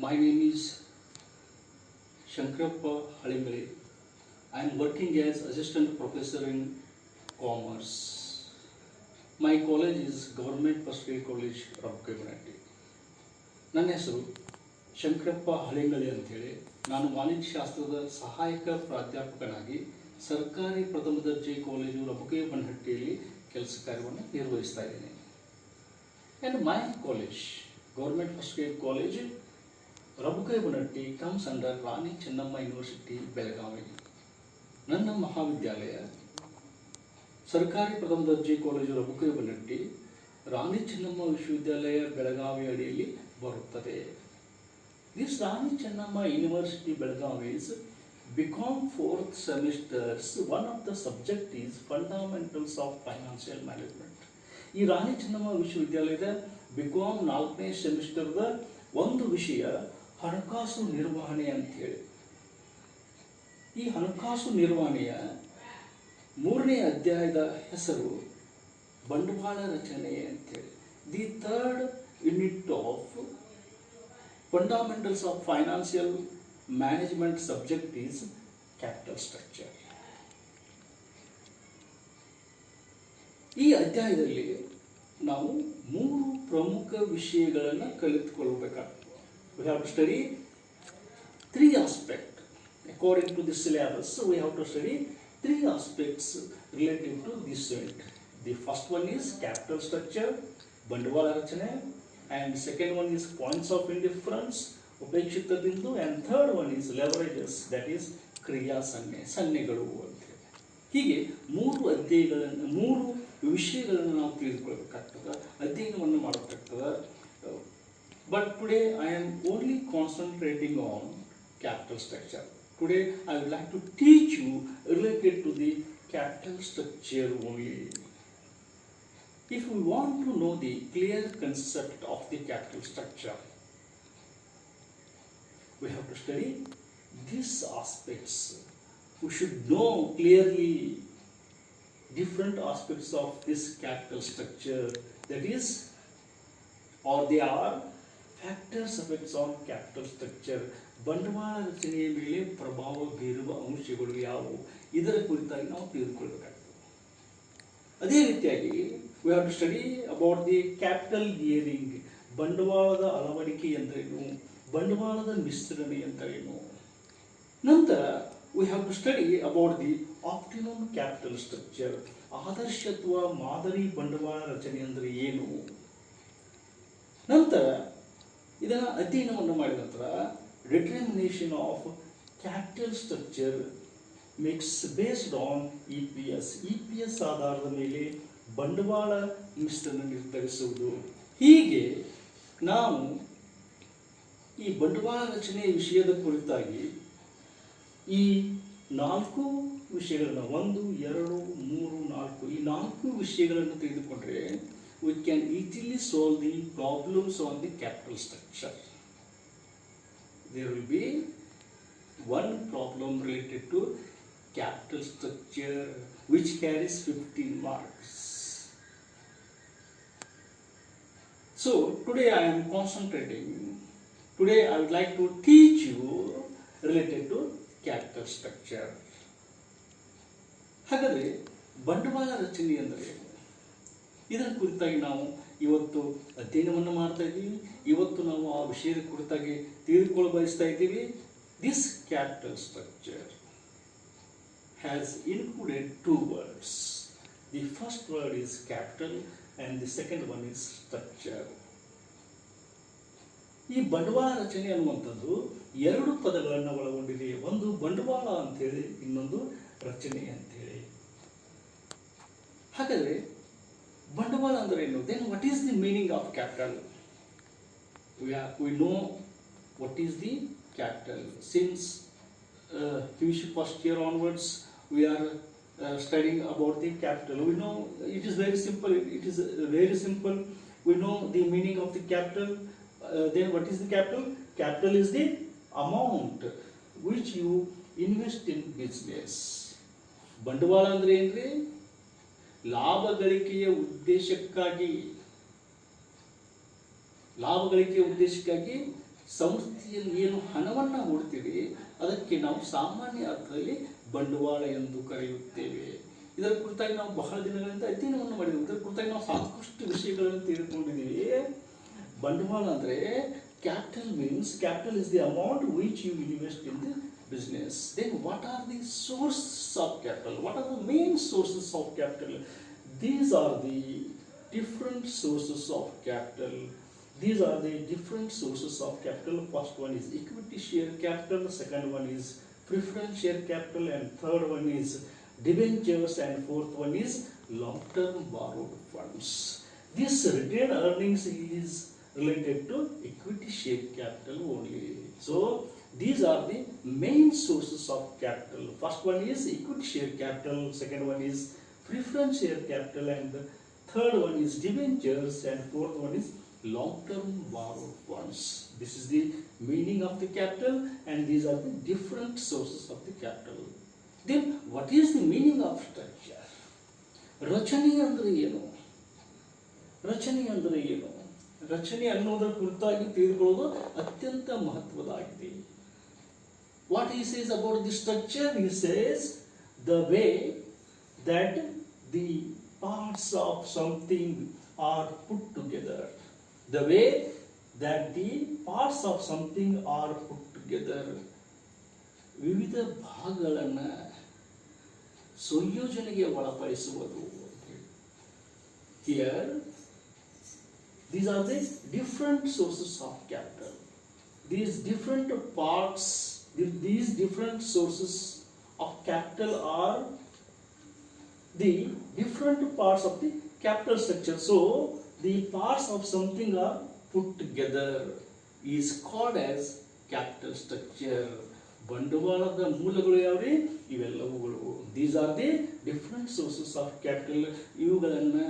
My name is Shankarappa Halimale. I am working as assistant professor in commerce. My college is Government First Grade College, Rabukebunatti. ನನ್ನ ಹೆಸರು ಶಂಕರಪ್ಪ ಹಳಿಂಗಳಿ ಅಂತೇಳಿ. ನಾನು ವಾಣಿಜ್ಯಶಾಸ್ತ್ರದ ಸಹಾಯಕ ಪ್ರಾಧ್ಯಾಪಕನಾಗಿ ಸರ್ಕಾರಿ ಪ್ರಥಮ ದರ್ಜೆ ಕಾಲೇಜು ರಬುಕೆಬನಹಟ್ಟಿಯಲ್ಲಿ ಕೆಲಸ ಕಾರ್ಯವನ್ನು ನಿರ್ವಹಿಸ್ತಾ ಇದ್ದೇನೆ. And my college government first grade college Rabkavi Banahatti comes under Rani Chennamma university Belagavi. ನನ್ನ ಮಹಾವಿದ್ಯಾಲಯ ಸರ್ಕಾರಿ ಪ್ರಥಮ ದರ್ಜೆ ಕಾಲೇಜು ರಬುಕೆಬನಹಟ್ಟಿ ರಾಣಿ ಚೆನ್ನಮ್ಮ ವಿಶ್ವವಿದ್ಯಾಲಯ ಬೆಳಗಾವಿ ಅಡಿಯಲ್ಲಿ ಬರುತ್ತದೆ. This Rani Chennamma University Belgavi is BCom 4th semesters. One of the subject is fundamentals of financial management. ಈ ರಾಣಿ ಚೆನ್ನಮ್ಮ ವಿಶ್ವವಿದ್ಯಾಲಯದ ಬಿಕಾಮ್ 4ನೇ ಸೆಮಿಸ್ಟರ್ದ ಒಂದು ವಿಷಯ ಹಣಕಾಸು ನಿರ್ವಹಣೆ ಅಂತ ಹೇಳಿ. ಈ ಹಣಕಾಸು ನಿರ್ವಹಣೆಯ 3ನೇ ಅಧ್ಯಾಯದ ಹೆಸರು ಬಂಡವಾಳ ರಚನೆ ಅಂತೇಳಿ. The third unit of fundamentals of financial management subject is capital structure. ಈ ಅಧ್ಯಾಯದಲ್ಲಿ ನಾವು 3 ಪ್ರಮುಖ ವಿಷಯಗಳನ್ನು ಕಲಿತುಕೊಳ್ಳಬೇಕಾಗ್ತದೆ. We have to study 3 aspects according to the syllabus. So we have to study 3 aspects related to this unit. The first one is capital structure, ಬಂಡವಾಳ ರಚನೆ, and second one is points of indifference, ಉಪೇಕ್ಷಿತ ಬಿಂದು, and third one is leverages, that is ಕ್ರಿಯಾ ಸನ್ನೆಗಳು ಅಂತ. ಹೀಗೆ 3 ವಿಷಯಗಳನ್ನು ನಾವು ತಿಳಿದುಕೊಳ್ಬೇಕಾಗ್ತದೆ, ಅಧ್ಯಯನವನ್ನು ಮಾಡಬೇಕಾಗ್ತದೆ. But today I am only concentrating on capital structure. Today I would like to teach you related to the capital structure only. If we want to know the clear concept of the capital structure, we have to study these aspects. We should know clearly different aspects of this capital structure. That is, or they are factors effects on capital structure. ಬಂಡವಾಳ ರಚನೆಯ ಮೇಲೆ ಪ್ರಭಾವ ಬೀರುವ ಅಂಶಗಳು ಯಾವುವು, ಇದರ ಕುರಿತಾಗಿ ನಾವು ತಿಳಿದುಕೊಳ್ಳಬೇಕಾಗ್ತದೆ. ಅದೇ ರೀತಿಯಾಗಿ we have to study about the capital gearing. ಬಂಡವಾಳದ ಅಳವಡಿಕೆ ಎಂದರೇನು, ಬಂಡವಾಳದ ಮಿಶ್ರಣೆ ಎಂದರೇನು. ನಂತರ we have to study about the optimum capital structure. ಆದರ್ಶ ಅಥವಾ ಮಾದರಿ ಬಂಡವಾಳ ರಚನೆ ಅಂದರೆ ಏನು. ನಂತರ ಇದನ್ನು ಅಧ್ಯಯನವನ್ನು ಮಾಡಿದ ನಂತರ determination of capital structure mix based on EPS. EPS ಆಧಾರದ ಮೇಲೆ ಬಂಡವಾಳ ಮಿಶ್ರಣ ನಿರ್ಧರಿಸುವುದು. ಹೀಗೆ ನಾವು ಈ ಬಂಡವಾಳ ರಚನೆಯ ವಿಷಯದ ಕುರಿತಾಗಿ ಈ 4 ವಿಷಯಗಳನ್ನು 1, 2, 3, 4 ಈ 4 ವಿಷಯಗಳನ್ನು ತೆಗೆದುಕೊಂಡ್ರೆ we can easily solve the problems on the capital structure. There will be one problem related to capital structure which carries 15 marks. So today I am concentrating. Today I would like to teach you related to capital structure. ಹಾಗಾದರೆ ಬಂಡವಾಳ ರಚನೆ ಅಂದರೆ ಇದರ ಕುರಿತಾಗಿ ನಾವು ಇವತ್ತು ಅಧ್ಯಯನವನ್ನು ಮಾಡ್ತಾ ಇದ್ದೀವಿ. ಇವತ್ತು ನಾವು ಆ ವಿಷಯದ ಕುರಿತಾಗಿ ತಿಳಿದುಕೊಳ್ಳ ಬಯಸ್ತಾ ಇದ್ದೀವಿ. This capital structure has included 2 words. The first word is capital and the second one is structure. ಈ ಬಂಡವಾಳ ರಚನೆ ಅನ್ನುವಂಥದ್ದು 2 ಪದಗಳನ್ನು ಒಳಗೊಂಡಿದೆ. ಒಂದು ಬಂಡವಾಳ ಅಂತೇಳಿ, ಇನ್ನೊಂದು ರಚನೆ ಅಂತೇಳಿ. ಹಾಗಾದರೆ ಬಂಡವಾಳ ಅಂದರೆ ಏನು? Then what is the meaning of capital? We know what is the capital. Since PUC first year onwards we are studying about the capital. We know it is very simple. We know the meaning of the capital. Then what is the capital? Capital is the amount which you invest in business. ಬಂಡವಾಳ ಅಂದ್ರೆ ಏನ್ರಿ? ಲಾಭ ಗಳಿಕೆಯ ಉದ್ದೇಶಕ್ಕಾಗಿ ಸಂಸ್ಥೆಯಲ್ಲಿ ಏನು ಹಣವನ್ನು ಹೂಡ್ತೀವಿ ಅದಕ್ಕೆ ನಾವು ಸಾಮಾನ್ಯ ಅರ್ಥದಲ್ಲಿ ಬಂಡವಾಳ ಎಂದು ಕರೆಯುತ್ತೇವೆ. ಇದರ ಕುರಿತಾಗಿ ನಾವು ಬಹಳ ದಿನಗಳಿಂದ ಅಧ್ಯಯನವನ್ನು ಮಾಡಿದ್ದೇವೆ. ಇದರ ಕುರಿತಾಗಿ ನಾವು ಸಾಕಷ್ಟು ವಿಷಯಗಳನ್ನು ತಿಳಿದುಕೊಂಡಿದ್ದೀವಿ. ಬಂಡವಾಳ ಅಂದರೆ capital means capital is the amount which you invest in the business. Then what are the sources of capital? What are the main sources of capital? These are the different sources of capital. These are the different sources of capital. First one is equity share capital, second one is preference share capital, and third one is debentures, and fourth one is long-term borrowed funds. This retained earnings is related to equity share capital only. So these are the main sources of capital. First one is equity share capital, second one is preference share capital, and the third one is debentures, and fourth one is long-term borrowed funds. This is the meaning of the capital, and these are the different sources of the capital. Then what is the meaning of structure? ರಚನೆ ಅಂದರೆ ಏನು? ರಚನೆ ಅಂದರೆ ಏನು? ರಚನೆ ಅನ್ನೋದರ ಕುರಿತಾಗಿ ತಿಳಿದುಕೊಳ್ಳೋದು ಅತ್ಯಂತ ಮಹತ್ವದಾಗಿದೆ. What he says about the structure, he says the way that the parts of something are put together. The way that the parts of something are put together. ವಿವಿಧ ಭಾಗಗಳನ್ನು ಸಂಯೋಜನೆಗೆ ಒಳಪಡಿಸುವುದು. Here, these are the different sources of capital. These different parts, these different sources of capital are the different parts of the capital structure. So the parts of something are put together is called as capital structure. ಬಂಡವಾಳದ ಮೂಲಗಳು ಯಾವ್ರಿ? ಇವೆಲ್ಲವುಗಳು. These are the different sources of capital. ಇವುಗಳನ್ನು,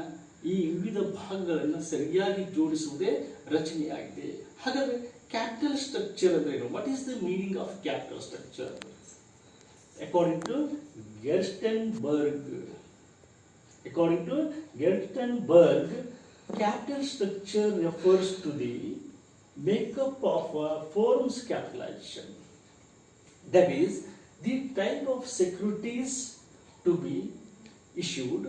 ಈ ವಿವಿಧ ಭಾಗಗಳನ್ನು ಸರಿಯಾಗಿ ಜೋಡಿಸುವುದೇ ರಚನೆಯಾಗಿದೆ. ಹಾಗಾದರೆ capital structure ಅಂದ್ರೆ ಏನು? What is the meaning of capital structure? According to Gerstenberg, capital structure refers to the makeup of a firm's capitalization. That is, the type of securities to be issued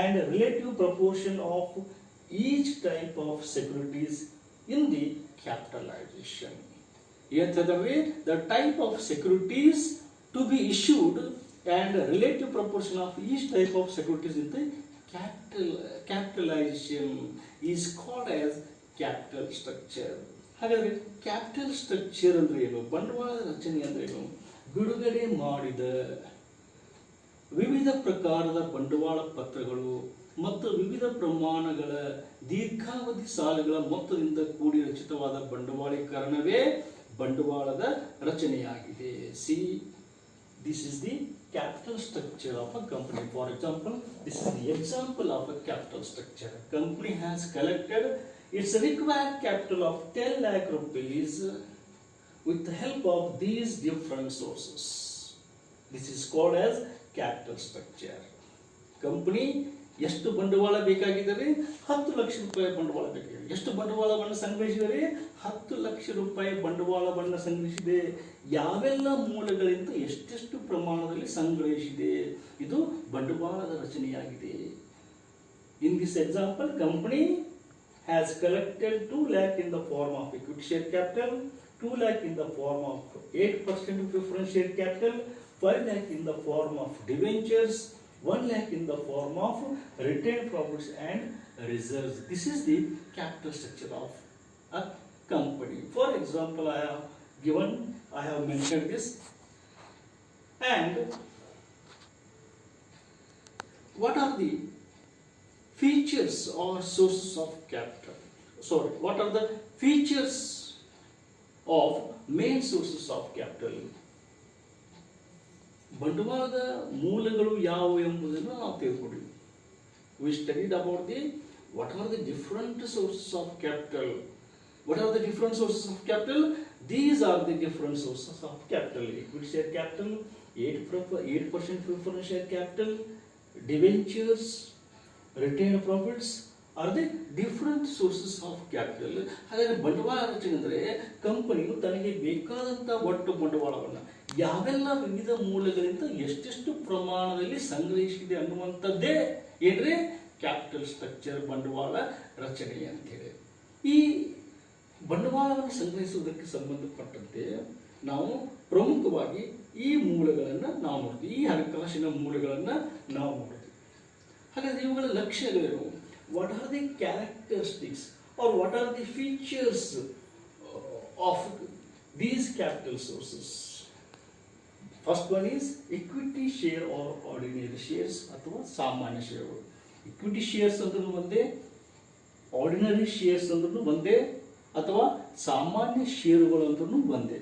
and relative proportion of each type of securities in the capitalization. The type of securities to be issued and relative proportion of each type of securities in the capitalization is called as capital structure. ಹಾಗಾದರೆ capital structure ಅಂದ್ರೆ ಏನು? ಬಂಡವಾಳದ ರಚನೆ ಅಂದ್ರೆ ಏನು? ಬಿಡುಗಡೆ ಮಾಡಿದ ವಿವಿಧ ಪ್ರಕಾರದ ಬಂಡವಾಳ ಪತ್ರಗಳು ಮತ್ತು ವಿವಿಧ ಪ್ರಮಾಣಗಳ ದೀರ್ಘಾವಧಿ ಸಾಲಗಳ ಮೊತ್ತದಿಂದ ಕೂಡಿ ರಚಿತವಾದ ಬಂಡವಾಳೀಕರಣವೇ ಬಂಡವಾಳದ ರಚನೆಯಾಗಿದೆ. C, this is the capital structure of a company. For example, this is the example of a capital structure. Company has collected its required capital of 10 lakh rupees with the help of these different sources. This is called as capital structure. Company ಎಷ್ಟು ಬಂಡವಾಳ ಬೇಕಾಗಿದ್ದಾರೆ? 10 ಲಕ್ಷ ರೂಪಾಯಿ ಬಂಡವಾಳ ಬೇಕಾಗಿದೆ. ಎಷ್ಟು ಬಂಡವಾಳವನ್ನು ಸಂಗ್ರಹಿಸಿದರೆ? 10 ಲಕ್ಷ ರೂಪಾಯಿ ಬಂಡವಾಳವನ್ನು ಸಂಗ್ರಹಿಸಿದೆ. ಯಾವೆಲ್ಲ ಮೂಲಗಳಿಂದ ಎಷ್ಟೆಷ್ಟು ಪ್ರಮಾಣದಲ್ಲಿ ಸಂಗ್ರಹಿಸಿದೆ? ಇದು ಬಂಡವಾಳದ ರಚನೆಯಾಗಿದೆ. In this example, company has collected 2 lakh in the form of equity share capital, 2 lakh in the form of 8% preference share capital, 5 lakh in the form of debentures, 1 lakh in the form of retained profits and reserves. This is the capital structure of a company. For example, I have mentioned this. And what are the features or sources of capital? Sorry, what are the features of main sources of capital? ಬಂಡವಾಳದ ಮೂಲಗಳು ಯಾವುವು ಎಂಬುದನ್ನು ನಾವು ತಿಳ್ಕೊಂಡಿವಿ. We studied about what are the different sources of capital. What are the different sources of capital? These are the different sources of capital. Equity share capital, 8% preference share capital, debentures, retained profits, R the different sources of capital. ಹಾಗಾದರೆ ಬಂಡವಾಳ ರಚನೆ ಅಂದರೆ ಕಂಪನಿಯು ತನಗೆ ಬೇಕಾದಂಥ ಒಟ್ಟು ಬಂಡವಾಳವನ್ನು ಯಾವೆಲ್ಲ ವಿವಿಧ ಮೂಲಗಳಿಂದ ಎಷ್ಟೆಷ್ಟು ಪ್ರಮಾಣದಲ್ಲಿ ಸಂಗ್ರಹಿಸಿದೆ ಅನ್ನುವಂಥದ್ದೇ ಏನ್ರಿ ಕ್ಯಾಪಿಟಲ್ ಸ್ಟ್ರಕ್ಚರ್, ಬಂಡವಾಳ ರಚನೆ ಅಂತೇಳಿ. ಈ ಬಂಡವಾಳವನ್ನು ಸಂಗ್ರಹಿಸುವುದಕ್ಕೆ ಸಂಬಂಧಪಟ್ಟಂತೆ ನಾವು ಪ್ರಮುಖವಾಗಿ ಈ ಮೂಲಗಳನ್ನು ನಾವು ನೋಡ್ತೀವಿ, ಈ ಹಣಕಾಸಿನ ಮೂಲಗಳನ್ನು ನಾವು ನೋಡ್ತೀವಿ. ಹಾಗಾದರೆ ಇವುಗಳ ಲಕ್ಷ್ಯಗಳೇನು? What are the characteristics or what are the features of these capital sources? First one is equity share or ordinary shares ಅಥವಾ ಸಾಮಾನ್ಯ ಷೇರುಗಳು. ಇಕ್ವಿಟಿ ಶೇರ್ಸ್ ಅಂದ್ರೂ ಒಂದೇ, ಆರ್ಡಿನರಿ ಶೇರ್ಸ್ ಅಂದ್ರೂ ಒಂದೇ, ಅಥವಾ ಸಾಮಾನ್ಯ ಷೇರುಗಳು ಅಂದ್ರೂ ಒಂದೇ.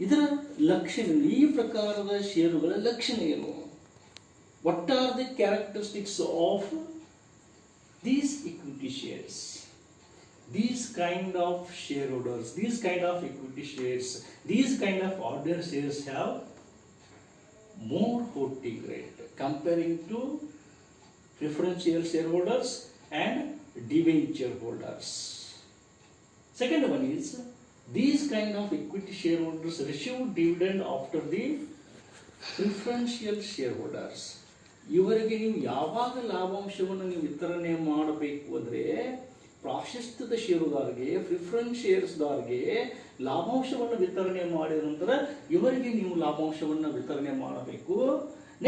ಇದರ ಲಕ್ಷಣ, ಈ ಪ್ರಕಾರದ ಷೇರುಗಳ ಲಕ್ಷಣ ಏನು? What are the characteristics of these equity shares? These kind of shareholders, these kind of equity shares, these kind of ordinary shares have more voting rate comparing to preferential shareholders and debenture holders. Second one is, these kind of equity shareholders receive dividend after the preferential shareholders. ಇವರಿಗೆ ನೀವು ಯಾವಾಗ ಲಾಭಾಂಶವನ್ನು ನೀವು ವಿತರಣೆ ಮಾಡಬೇಕು ಅಂದರೆ, ಪ್ರಾಶಸ್ತ್ಯದ ಷೇರುದಾರರಿಗೆ, preference ಶೇರ್ಸ್ದಾರರಿಗೆ ಲಾಭಾಂಶವನ್ನು ವಿತರಣೆ ಮಾಡಿದ ನಂತರ ಇವರಿಗೆ ನೀವು ಲಾಭಾಂಶವನ್ನು ವಿತರಣೆ ಮಾಡಬೇಕು.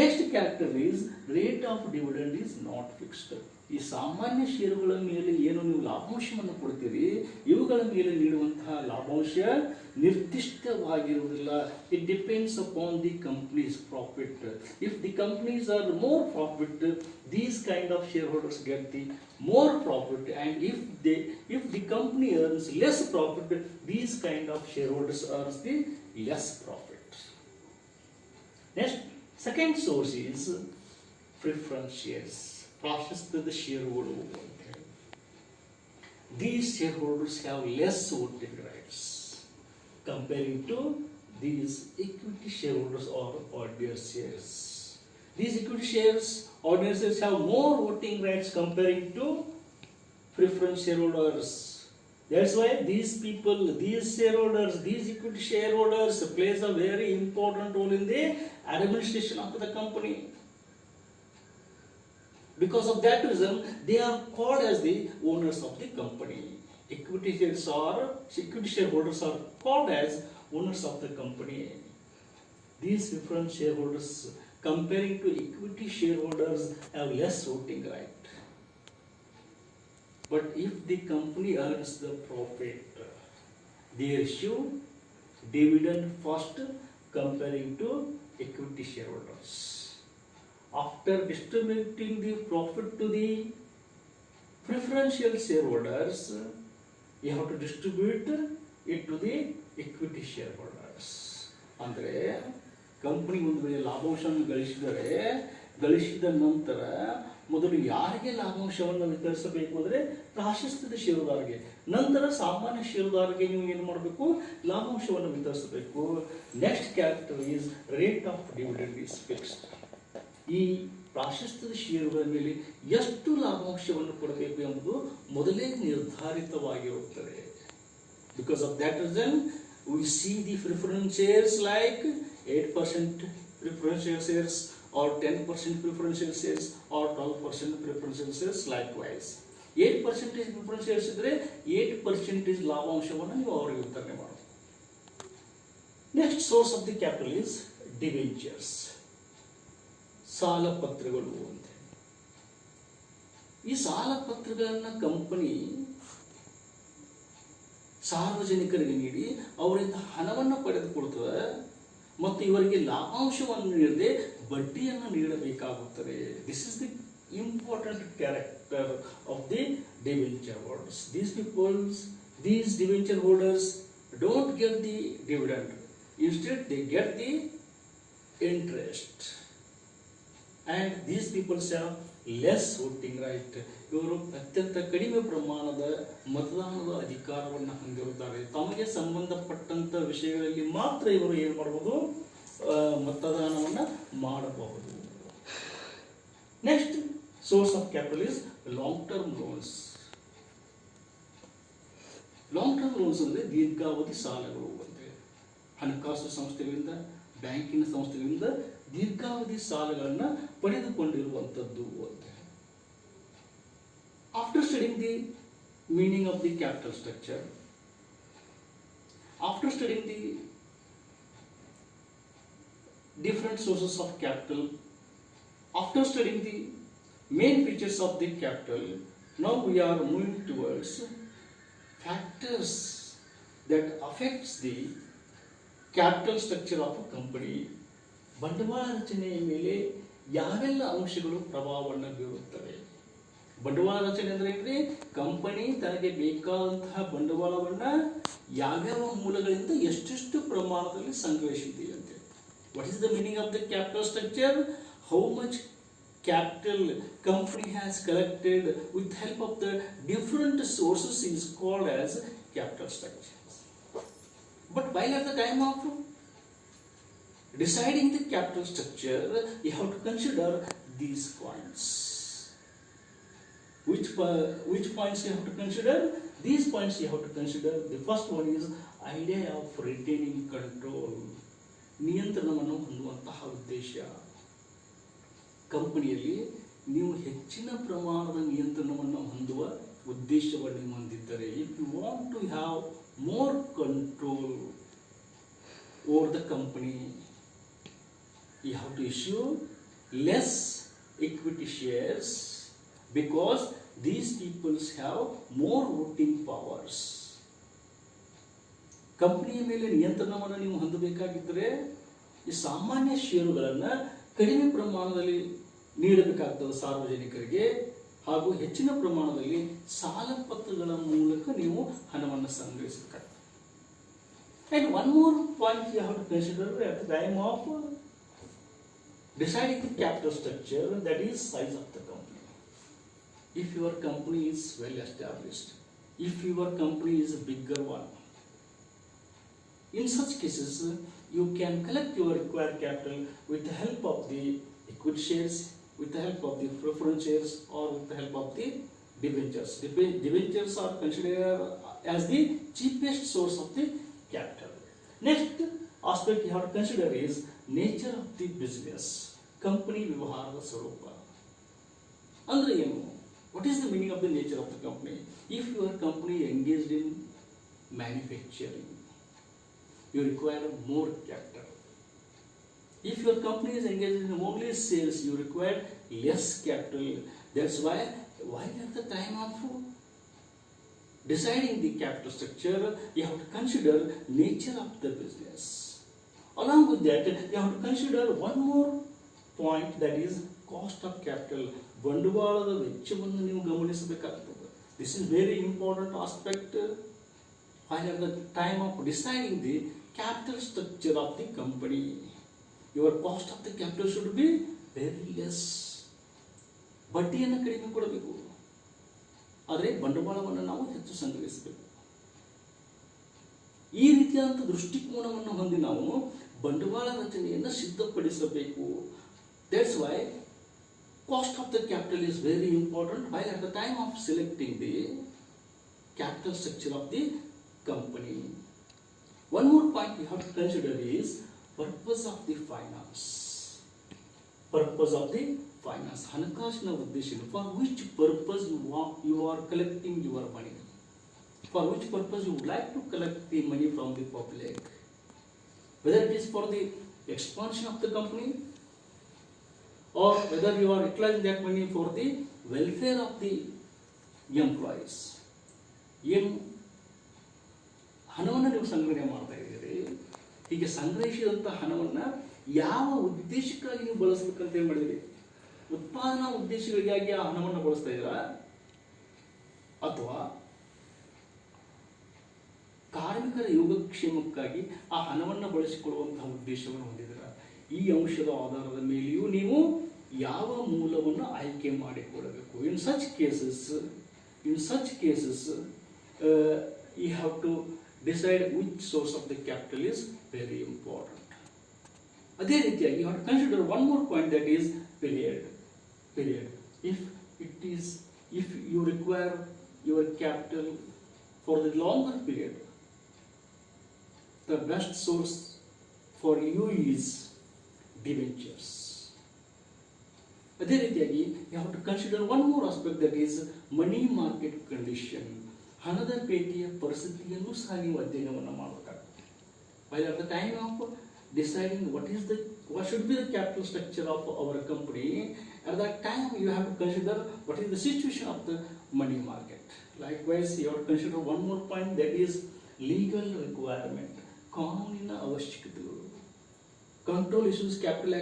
Next character is rate of dividend is not fixed. ಈ ಸಾಮಾನ್ಯ ಷೇರುಗಳ ಮೇಲೆ ಏನು ನೀವು ಲಾಭಾಂಶವನ್ನು ಕೊಡ್ತೀರಿ, ಇವುಗಳ ಮೇಲೆ ನೀಡುವಂತಹ ಲಾಭಾಂಶ ನಿರ್ದಿಷ್ಟವಾಗಿರುವುದಿಲ್ಲ. It depends upon the companies profit. If the companies are more profit, these kind of share holders get the more profit, and if the company earns less profit, these kind of shareholders earns the less profit. Next, second source is preference shares. ಪ್ರಾಶಸ್ತ್ಯದ ಷೇರುಗಳು. These shareholders have less voting rights comparing to these equity shareholders or ordinary shares. These equity shares, ordinary shares have more voting rights comparing to preference shareholders. That's why these people, these shareholders, these equity shareholders plays a very important role in the administration of the company. Because of that reason, they are called as the owners of the company. Equity shareholders are called as owners of the company. These different shareholders, comparing to equity shareholders, have less voting right. But if the company earns the profit, they issue dividend first comparing to equity shareholders. After distributing the profit to the preferential shareholders, you have to distribute it to the equity shareholders. ಅಂದರೆ company ಒಂದು ವೇಳೆ ಲಾಭಾಂಶವನ್ನು ಗಳಿಸಿದ ನಂತರ ಮೊದಲು ಯಾರಿಗೆ ಲಾಭಾಂಶವನ್ನು ವಿತರಿಸಬೇಕು ಅಂದರೆ ಪ್ರಾಶಸ್ತ್ಯದ ಷೇರುದಾರರಿಗೆ, ನಂತರ ಸಾಮಾನ್ಯ ಷೇರುದಾರರಿಗೆ ನೀವು ಏನು ಮಾಡಬೇಕು, ಲಾಭಾಂಶವನ್ನು ವಿತರಿಸಬೇಕು. Next character is rate of dividend is fixed. ಈ ಪ್ರಾಶಸ್ತ್ಯದ ಷೇರುಗಳ ಮೇಲೆ ಎಷ್ಟು ಲಾಭಾಂಶವನ್ನು ಕೊಡಬೇಕು ಎಂಬುದು ಮೊದಲೇ ನಿರ್ಧಾರಿತವಾಗಿರುತ್ತದೆ. Because of that reason we see the preference shares like 8% preferential shares or 10% preferential shares or 12% preferential shares likewise. 8% preferential shares ಇದ್ರೆ 8% ಲಾಭಾಂಶವನ್ನು ನೀವು ಅವರಿಗೆ ವಿತರಣೆ ಮಾಡಬಹುದು. Next source of the capital is debentures, ಸಾಲ ಪತ್ರಗಳು ಅಂತ. ಈ ಸಾಲ ಪತ್ರಗಳನ್ನು ಕಂಪನಿ ಸಾರ್ವಜನಿಕರಿಗೆ ನೀಡಿ ಅವರಿಂದ ಹಣವನ್ನು ಪಡೆದುಕೊಳ್ತದೆ ಮತ್ತು ಇವರಿಗೆ ಲಾಭಾಂಶವನ್ನು ನೀಡದೆ ಬಡ್ಡಿಯನ್ನು ನೀಡಬೇಕಾಗುತ್ತದೆ. This is the important character of the debenture holders. These debenture holders don't get the dividend. Instead, they get the interest. And these people have less voting right. ಇವರು ಅತ್ಯಂತ ಕಡಿಮೆ ಪ್ರಮಾಣದ ಮತದಾನದ ಅಧಿಕಾರವನ್ನು ಹೊಂದಿರುತ್ತಾರೆ. ತಮಗೆ ಸಂಬಂಧಪಟ್ಟಂತ ವಿಷಯಗಳಲ್ಲಿ ಮಾತ್ರ ಇವರು ಏನು ಮಾಡಬಹುದು, ಮತದಾನವನ್ನು ಮಾಡಬಹುದು. Next source of capital is long term loans. Long term loans ಅಂದರೆ ದೀರ್ಘಾವಧಿ ಸಾಲಗಳು ಅಂದರೆ ಹಣಕಾಸು ಸಂಸ್ಥೆಗಳಿಂದ, ಬ್ಯಾಂಕಿನ ಸಂಸ್ಥೆಗಳಿಂದ ದೀರ್ಘಾವಧಿ ಸಾಲಗಳನ್ನು ಪಡೆದುಕೊಂಡಿರುವಂಥದ್ದು ಅಂತ. After studying the meaning of the capital structure, after studying the different sources of capital, after studying the main features of the capital, now we are moving towards factors that affects the capital structure of a company. ಬಂಡವಾಳ ರಚನೆಯ ಮೇಲೆ ಯಾವೆಲ್ಲ ಅಂಶಗಳು ಪ್ರಭಾವವನ್ನು ಬೀರುತ್ತವೆ? ಬಂಡವಾಳ ರಚನೆ ಅಂದ್ರೆ ಏನ್ರಿ? ಕಂಪನಿ ತನಗೆ ಬೇಕಾದಂತಹ ಬಂಡವಾಳವನ್ನ ಯಾವ್ಯಾವ ಮೂಲಗಳಿಂದ ಎಷ್ಟೆಷ್ಟು ಪ್ರಮಾಣದಲ್ಲಿ ಸಂಗ್ರಹಿಸಿದೆ ಅಂತ. What is the meaning of the capital structure? How much capital company has collected with help of the different sources is called as capital structure. But while at the time of deciding the capital structure, you have to consider these points. Which points you have to consider? These points you have to consider. The first one is idea of retaining control. ನಿಯಂತ್ರಣವನ್ನು ಹೊಂದುವಂತಹ ಉದ್ದೇಶ. ಕಂಪನಿಯಲ್ಲಿ ನೀವು ಹೆಚ್ಚಿನ ಪ್ರಮಾಣದ ನಿಯಂತ್ರಣವನ್ನು ಹೊಂದುವ ಉದ್ದೇಶವನ್ನು ನೀವು ಹೊಂದಿದ್ದರೆ, if you want to have more control over the company, you have to issue less equity shares because these peoples have more voting powers. ಕಂಪನಿಯ ಮೇಲೆ ನಿಯಂತ್ರಣವನ್ನು ನೀವು ಹೊಂದಬೇಕಾಗಿದ್ದರೆ ಈ ಸಾಮಾನ್ಯ ಷೇರುಗಳನ್ನು ಕಡಿಮೆ ಪ್ರಮಾಣದಲ್ಲಿ ನೀಡಬೇಕಾಗ್ತದೆ ಸಾರ್ವಜನಿಕರಿಗೆ, ಹಾಗೂ ಹೆಚ್ಚಿನ ಪ್ರಮಾಣದಲ್ಲಿ ಸಾಲ ಪತ್ರಗಳ ಮೂಲಕ ನೀವು ಹಣವನ್ನು ಸಂಗ್ರಹಿಸಬೇಕಾಗ್ತದೆ. And one more point you have to consider at the time of deciding the capital structure, that is size of the company. If your company is well established, if your company is a bigger one, in such cases you can collect your required capital with the help of the equity shares, with the help of the preference shares, or with the help of the debentures. Debentures are considered as the cheapest source of the capital. Next aspect you have to consider is nature of the business. Company ವ್ಯವಹಾರದ ಸ್ವರೂಪ ಅಂದ್ರೆ ಏನು? What is the meaning of the nature of the company? If your company engaged in manufacturing, you require more capital. If your company is engaged in only sales, you require less capital. That's why at the time of deciding the capital structure, you have to consider nature of the business. Along with that, you have to consider one more point, that is cost of capital. ಬಂಡವಾಳದ ವೆಚ್ಚವನ್ನು ನೀವು ಗಮನಿಸಬೇಕಾಗ್ತದೆ. This is very important aspect while at the time of deciding the capital structure of the company. Your cost of the capital should be very less. ಬಡ್ಡಿಯನ್ನು ಕಡಿಮೆ ಕೊಡಬೇಕು, ಆದರೆ ಬಂಡವಾಳವನ್ನು ನಾವು ಹೆಚ್ಚು ಸಂಗ್ರಹಿಸಬೇಕು. ಈ ರೀತಿಯಾದಂಥ ದೃಷ್ಟಿಕೋನವನ್ನು ಹೊಂದಿ ನಾವು ಬಂಡವಾಳ ರಚನೆಯನ್ನು ಸಿದ್ಧಪಡಿಸಬೇಕು. That's why cost of the capital is very important while at the time of selecting the capital structure of the company. One more point we have to consider is purpose of the finance. Purpose of the finance. ಹಣಕಾಸಿನ ಉದ್ದೇಶ. For which purpose you are collecting your money? For which purpose you would like to collect the money from the public? Whether it is for the expansion of the company, or whether you are utilizing that money for the welfare of the employees. ಏನು ಹಣವನ್ನು ನೀವು ಸಂಗ್ರಹಣೆ ಮಾಡ್ತಾ ಇದ್ದೀರಿ, ಹೀಗೆ ಸಂಗ್ರಹಿಸಿದಂಥ ಹಣವನ್ನು ಯಾವ ಉದ್ದೇಶಕ್ಕಾಗಿ ನೀವು ಬಳಸಬೇಕಂತ ಏನು ಮಾಡಿದಿರಿ? ಉತ್ಪಾದನಾ ಉದ್ದೇಶಗಳಿಗಾಗಿ ಆ ಹಣವನ್ನು ಬಳಸ್ತಾ ಇದ್ದೀರಾ, ಅಥವಾ ಕಾರ್ಮಿಕರ ಯೋಗಕ್ಷೇಮಕ್ಕಾಗಿ ಆ ಹಣವನ್ನು ಬಳಸಿಕೊಳ್ಳುವಂತಹ ಉದ್ದೇಶವನ್ನು ಹೊಂದಿದ್ದೀರಾ? ಈ ಅಂಶದ ಆಧಾರದ ಮೇಲೆಯೂ ನೀವು ಯಾವ ಮೂಲವನ್ನು ಆಯ್ಕೆ ಮಾಡಿಕೊಳ್ಳಬೇಕು. In such cases you have to decide which source of the capital is very important. ಅದೇ ರೀತಿಯಾಗಿ you have to consider one more point, that is period. If you require your capital for the longer period, the best source for you is debentures. ಅದೇ ರೀತಿಯಾಗಿ you have to consider one more aspect, that is money market condition. ಹಣದ ಪೇಟೆಯ ಪರಿಸ್ಥಿತಿಯನ್ನು ಸಹ ನೀವು ಅಧ್ಯಯನವನ್ನು ಮಾಡಬೇಕಾಗುತ್ತೆ. While at the time of deciding what should be the capital structure of our company, at that time you have to consider what is the situation of the money market. Likewise, you have to consider one more point, that is legal requirement. ಕಾನೂನಿನ ಅವಶ್ಯಕತೆಗಳು. Control Issues Capital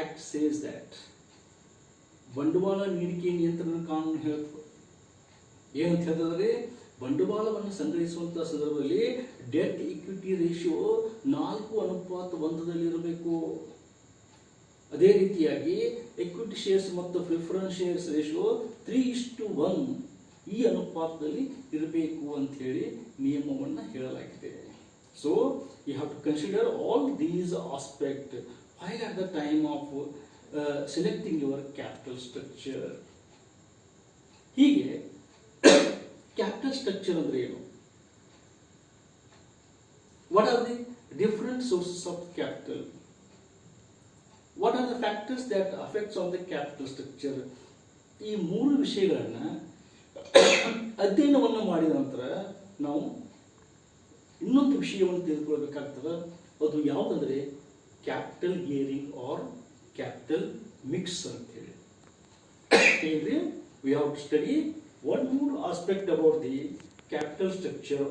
Act says that ಬಂಡವಾಳ ನೀಡಿಕೆ ನಿಯಂತ್ರಣ ಕಾನೂನು ಹೇಳ್ತದೆ. ಏನಂತ ಹೇಳಿದ್ರೆ, ಬಂಡವಾಳವನ್ನು ಸಂಗ್ರಹಿಸುವಂತಹ ಸಂದರ್ಭದಲ್ಲಿ ಡೆಟ್ ಇಕ್ವಿಟಿ ರೇಷಿಯೋ 4:1 ಅದೇ ರೀತಿಯಾಗಿ ಎಕ್ವಿಟಿ ಶೇರ್ಸ್ ಮತ್ತು ಪ್ರಿಫರೆನ್ಸ್ ಶೇರ್ಸ್ ರೇಷಿಯೋ 3:1 ಈ ಅನುಪಾತದಲ್ಲಿ ಇರಬೇಕು ಅಂತ ಹೇಳಿ ನಿಯಮವನ್ನು ಹೇಳಲಾಗಿದೆ. So you have to consider all these aspects while at the time of selecting your capital structure. ಹೀಗೆ capital structure ಅಂದ್ರೆ ಏನು? What are the different sources of capital? What are the factors that affects on the capital structure? ಈ ಮೂರು ವಿಷಯಗಳನ್ನ ಅಧ್ಯಯನವನ್ನು ಮಾಡಿದ ನಂತರ ನಾವು ಇನ್ನೊಂದು ವಿಷಯವನ್ನು ತಿಳಿದುಕೊಳ್ಳಬೇಕಾಗ್ತದೆ. ಅದು ಯಾವುದಂದ್ರೆ capital gearing or capital mix ಅಂತ ಹೇಳಿ. we have to study one more aspect about the capital structure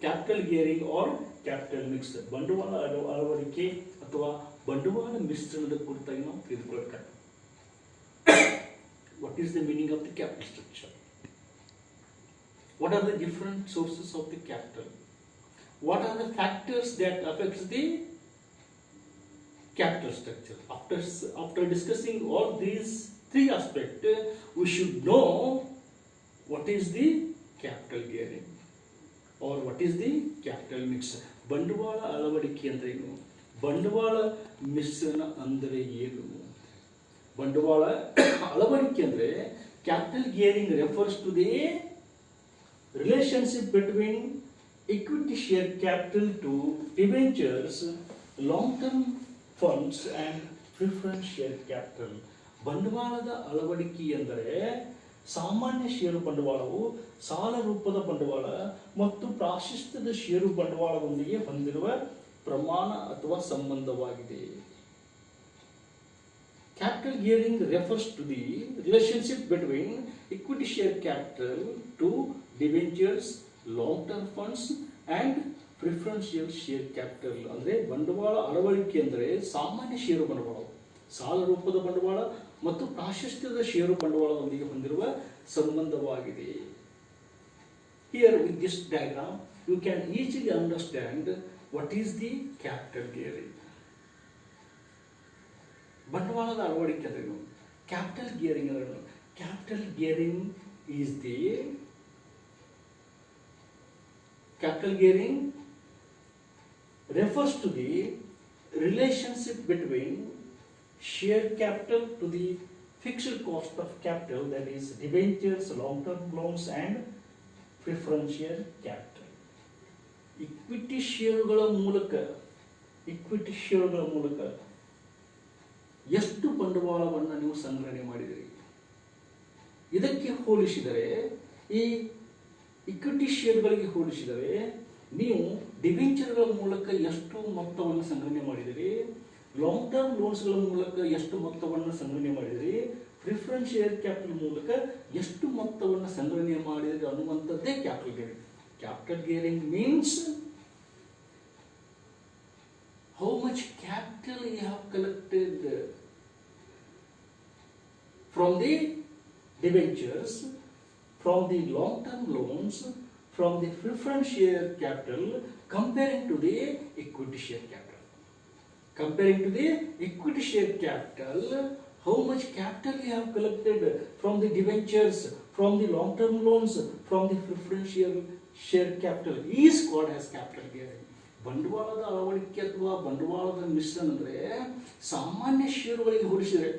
capital gearing or capital mix. ಬಂಡವಾಳ ಅಳವಡಿಕೆ ಅಥವಾ ಬಂಡವಾಳ ಮಿಶ್ರಣದ ಕುರಿತಾಗಿ ನಾವು ತಿಳಿದುಕೊಳ್ಳಬೇಕಾಗ್ತದೆ. What is the meaning of the capital structure? What are the different sources of the capital? What are the factors that affects the capital structure? After discussing all these three aspects, we should know what is the capital gearing or what is the capital mix. ಬಂಡವಾಳ ಅಳವಡಿಕೆ ಅಂದ್ರೆ ಏನು? ಬಂಡವಾಳ ಮಿಶ್ರಣ ಅಂದರೆ ಏನು? ಬಂಡವಾಳ ಅಳವಡಿಕೆ ಅಂದ್ರೆ capital gearing refers to the relationship between equity share capital to debentures, long-term funds and preference share capital. ಬಂಡವಾಳದ ಅಳವಡಿಕೆ ಎಂದರೆ ಸಾಮಾನ್ಯ ಷೇರು ಬಂಡವಾಳವು ಸಾಲ ರೂಪದ ಬಂಡವಾಳ ಮತ್ತು ಪ್ರಾಶಸ್ತ್ಯದ ಷೇರು ಬಂಡವಾಳದೊಂದಿಗೆ ಹೊಂದಿರುವ ಪ್ರಮಾಣ ಅಥವಾ ಸಂಬಂಧವಾಗಿದೆ. Capital gearing refers to the relationship between equity share capital to debentures, long-term funds and preferential share capital. ಅಂದರೆ ಬಂಡವಾಳ ಅಳವಡಿಕೆ ಅಂದರೆ ಸಾಮಾನ್ಯ ಷೇರು ಬಂಡವಾಳ, ಸಾಲ ರೂಪದ ಬಂಡವಾಳ ಮತ್ತು ಪ್ರಾಶಸ್ತ್ಯದ ಷೇರು ಬಂಡವಾಳದೊಂದಿಗೆ ಹೊಂದಿರುವ ಸಂಬಂಧವಾಗಿದೆ. Here with this diagram you can easily understand what is the capital gearing. ಬಂಡವಾಳದ ಅಳವಡಿಕೆ ಅಂದ್ರೇನು? ಕ್ಯಾಪಿಟಲ್ ಗೇರಿಂಗ್ ಅಂದ್ರೇನು? Capital gearing is the capital gearing refers to the relationship between share capital to the fixed cost of capital, that is debentures, long-term loans and preferential capital. Equity ಷೇರುಗಳ ಮೂಲಕ ಎಷ್ಟು ಬಂಡವಾಳವನ್ನು ನೀವು ಸಂಗ್ರಹಣೆ ಮಾಡಿದಿರಿ? ಇದಕ್ಕೆ ಹೋಲಿಸಿದರೆ, ಈ ಇಕ್ವಿಟಿ ಶೇರ್ಗಳಿಗೆ ಹೋಲಿಸಿದರೆ ನೀವು ಡಿಬೆಂಚರ್ಗಳ ಮೂಲಕ ಎಷ್ಟು ಮೊತ್ತವನ್ನು ಸಂಗ್ರಹಣೆ ಮಾಡಿದಿರಿ, ಲಾಂಗ್ ಟರ್ಮ್ ಲೋನ್ಸ್ಗಳ ಮೂಲಕ ಎಷ್ಟು ಮೊತ್ತವನ್ನು ಸಂಗ್ರಹಣೆ ಮಾಡಿದಿರಿ, ಪ್ರಿಫರೆನ್ಸ್ ಶೇರ್ ಕ್ಯಾಪಿಟಲ್ ಮೂಲಕ ಎಷ್ಟು ಮೊತ್ತವನ್ನು ಸಂಗ್ರಹಣೆ ಮಾಡಿದಿರಿ ಅನ್ನುವಂಥದ್ದೇ capital gearing. Capital gearing means how much capital you have collected from the debentures, from the long-term loans, from the preference share capital, comparing to the equity share capital. Comparing to the equity share capital, how much capital you have collected from the debentures, from the long-term loans, from the preference share capital is called as capital gearing. ಬಂಡವಾಳದ ಅಳವಡಿಕೆ ಅಥವಾ ಬಂಡವಾಳದ ಮಿಶ್ರಣ ಅಂದರೆ ಸಾಮಾನ್ಯ ಷೇರುಗಳಿಗೆ ಹೋಲಿಸಿದರೆ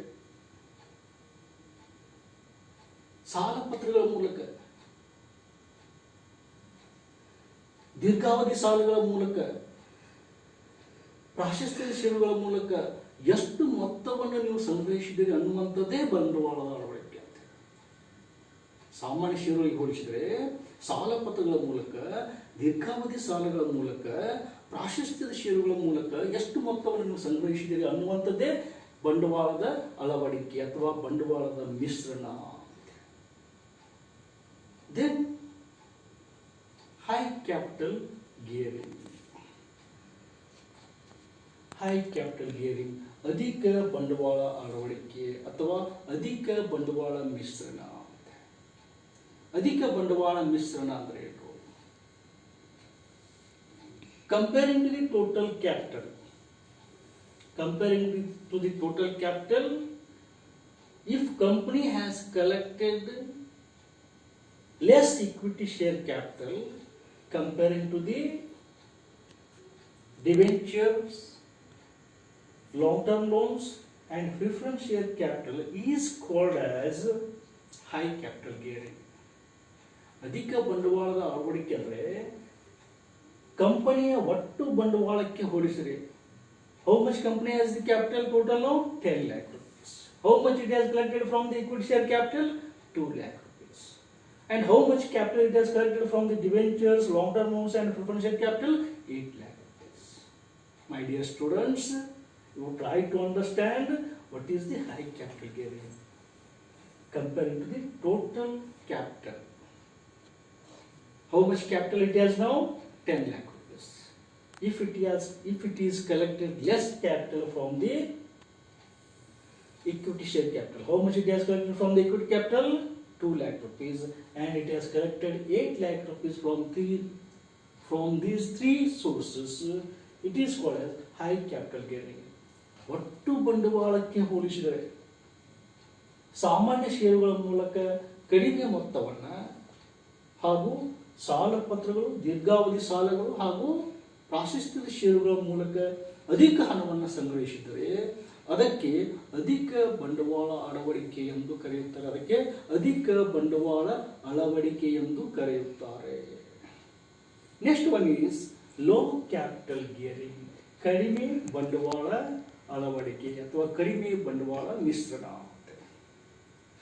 ಸಾಲ ಪತ್ರಗಳ ಮೂಲಕ ದೀರ್ಘಾವಧಿ ಸಾಲಗಳ ಮೂಲಕ, ಪ್ರಾಶಸ್ತ್ಯದ ಷೇರುಗಳ ಮೂಲಕ ಎಷ್ಟು ಮೊತ್ತವನ್ನು ನೀವು ಸಂಗ್ರಹಿಸಿದ್ದೀರಿ ಅನ್ನುವಂಥದ್ದೇ ಬಂಡವಾಳದ ಅಳವಡಿಕೆ ಅಂತ. ಸಾಮಾನ್ಯ ಷೇರುಗಳಿಗೆ ಹೋಲಿಸಿದರೆ ಸಾಲಪತ್ರಗಳ ಮೂಲಕ, ದೀರ್ಘಾವಧಿ ಸಾಲಗಳ ಮೂಲಕ, ಪ್ರಾಶಸ್ತ್ಯದ ಷೇರುಗಳ ಮೂಲಕ ಎಷ್ಟು ಮೊತ್ತವನ್ನು ನೀವು ಸಂಗ್ರಹಿಸಿದ್ದೀರಿ ಅನ್ನುವಂಥದ್ದೇ ಬಂಡವಾಳದ ಅಳವಡಿಕೆ ಅಥವಾ ಬಂಡವಾಳದ ಮಿಶ್ರಣ. Then high capital gearing. High capital gearing ಅಧಿಕ ಬಂಡವಾಳ ಅಳವಡಿಕೆ ಅಥವಾ ಅಧಿಕ ಬಂಡವಾಳ ಮಿಶ್ರಣ. ಅಧಿಕ ಬಂಡವಾಳ ಮಿಶ್ರಣ ಅಂದ್ರೆ ಏನು? Comparing to the total capital, comparing to the total capital, if company has collected less equity share capital comparing to the debentures, long-term loans and preference share capital is called as high capital gearing. ಅಧಿಕ ಬಂಡವಾಳದ ಅಳವಡಿಕೆ ಅಂದರೆ ಕಂಪನಿಯ ಒಟ್ಟು ಬಂಡವಾಳಕ್ಕೆ ಹೋಲಿಸಿದರೆ, how much company has the capital total ನಾವು 10 lakh rupees. How much it has collected from the equity share capital? 2 lakh rupees. And how much capital it has collected from the debentures, long-term loans and preference share capital? 8 lakh rupees. My dear students, you try to understand what is the high capital gearing comparing to the total capital. How much capital it has now? 10 lakh rupees. If it is collected less capital from the equity share capital, how much it has collected from the equity capital? 2 lakh rupees, and it has collected 8 lakh rupees from these three sources. It is called as high capital gearing. ಒಟ್ಟು ಬಂಡವಾಳಕ್ಕೆ ಹೋಲಿಸಿದರೆ ಸಾಮಾನ್ಯ ಷೇರುಗಳ ಮೂಲಕ ಕಡಿಮೆ ಮೊತ್ತವನ್ನು ಹಾಗೂ ಸಾಲಪತ್ರಗಳು, ದೀರ್ಘಾವಧಿ ಸಾಲಗಳು ಹಾಗೂ ಪ್ರಾಶಸ್ತ್ಯದ ಷೇರುಗಳ ಮೂಲಕ ಅಧಿಕ ಹಣವನ್ನು ಸಂಗ್ರಹಿಸಿದರೆ ಅದಕ್ಕೆ ಅಧಿಕ ಬಂಡವಾಳ ಅಳವಡಿಕೆ ಎಂದು ಕರೆಯುತ್ತಾರೆ. ಅದಕ್ಕೆ ಅಧಿಕ ಬಂಡವಾಳ ಅಳವಡಿಕೆ ಎಂದು ಕರೆಯುತ್ತಾರೆ. Next one is low capital ಗಿಯರಿಂಗ್, ಕಡಿಮೆ ಬಂಡವಾಳ ಅಳವಡಿಕೆ ಅಥವಾ ಕಡಿಮೆ ಬಂಡವಾಳ ಮಿಶ್ರಣ.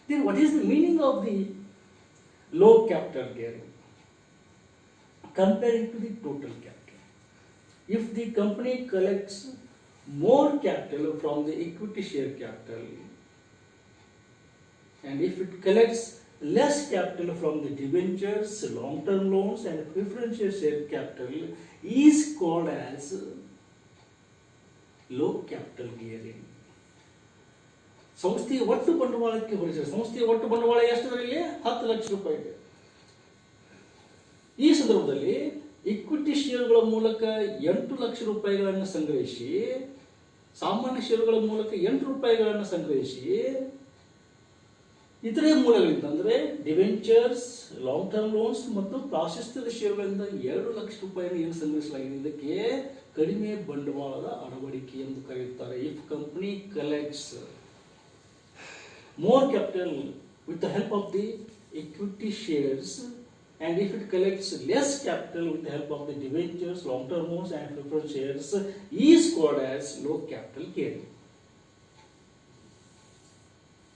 Then what is the meaning of the low capital gearing? Comparing to the total capital, if the company collects more capital from the equity share capital and if it collects less capital from the debentures, long-term loans and preferential share capital is called as low capital gearing. ಸಂಸ್ಥೆಯ ಒಟ್ಟು ಬಂಡವಾಳಕ್ಕೆ ಹೋಲಿಸಿದರೆ ಸಂಸ್ಥೆಯ ಒಟ್ಟು ಬಂಡವಾಳ ಎಷ್ಟರಲ್ಲಿ? 10 ಲಕ್ಷ ರೂಪಾಯಿ. ಈ ಸಂದರ್ಭದಲ್ಲಿ ಇಕ್ವಿಟಿ ಷೇರುಗಳ ಮೂಲಕ 8 ಲಕ್ಷ ರೂಪಾಯಿಗಳನ್ನು ಸಂಗ್ರಹಿಸಿ, ಸಾಮಾನ್ಯ ಷೇರುಗಳ ಮೂಲಕ 8 ರೂಪಾಯಿಗಳನ್ನು ಸಂಗ್ರಹಿಸಿ, ಇತರೆ ಮೂಲಗಳಿಂದ ಅಂದರೆ ಡಿವೆಂಚರ್ಸ್, ಲಾಂಗ್ ಟರ್ಮ್ ಲೋನ್ಸ್ ಮತ್ತು ಪ್ರಾಶಸ್ತ್ಯದ ಷೇರುಗಳಿಂದ 2 ಲಕ್ಷ ರೂಪಾಯಿಯನ್ನು ಏನು ಸಂಗ್ರಹಿಸಲಾಗಿದೆ, ಇದಕ್ಕೆ ಕಡಿಮೆ ಬಂಡವಾಳದ ಅಳವಡಿಕೆ ಎಂದು ಕರೆಯುತ್ತಾರೆ. If company collects more capital with the help of the equity shares and if it collects less capital with the help of the debentures, long-term loans and preferred shares is called as low capital gearing.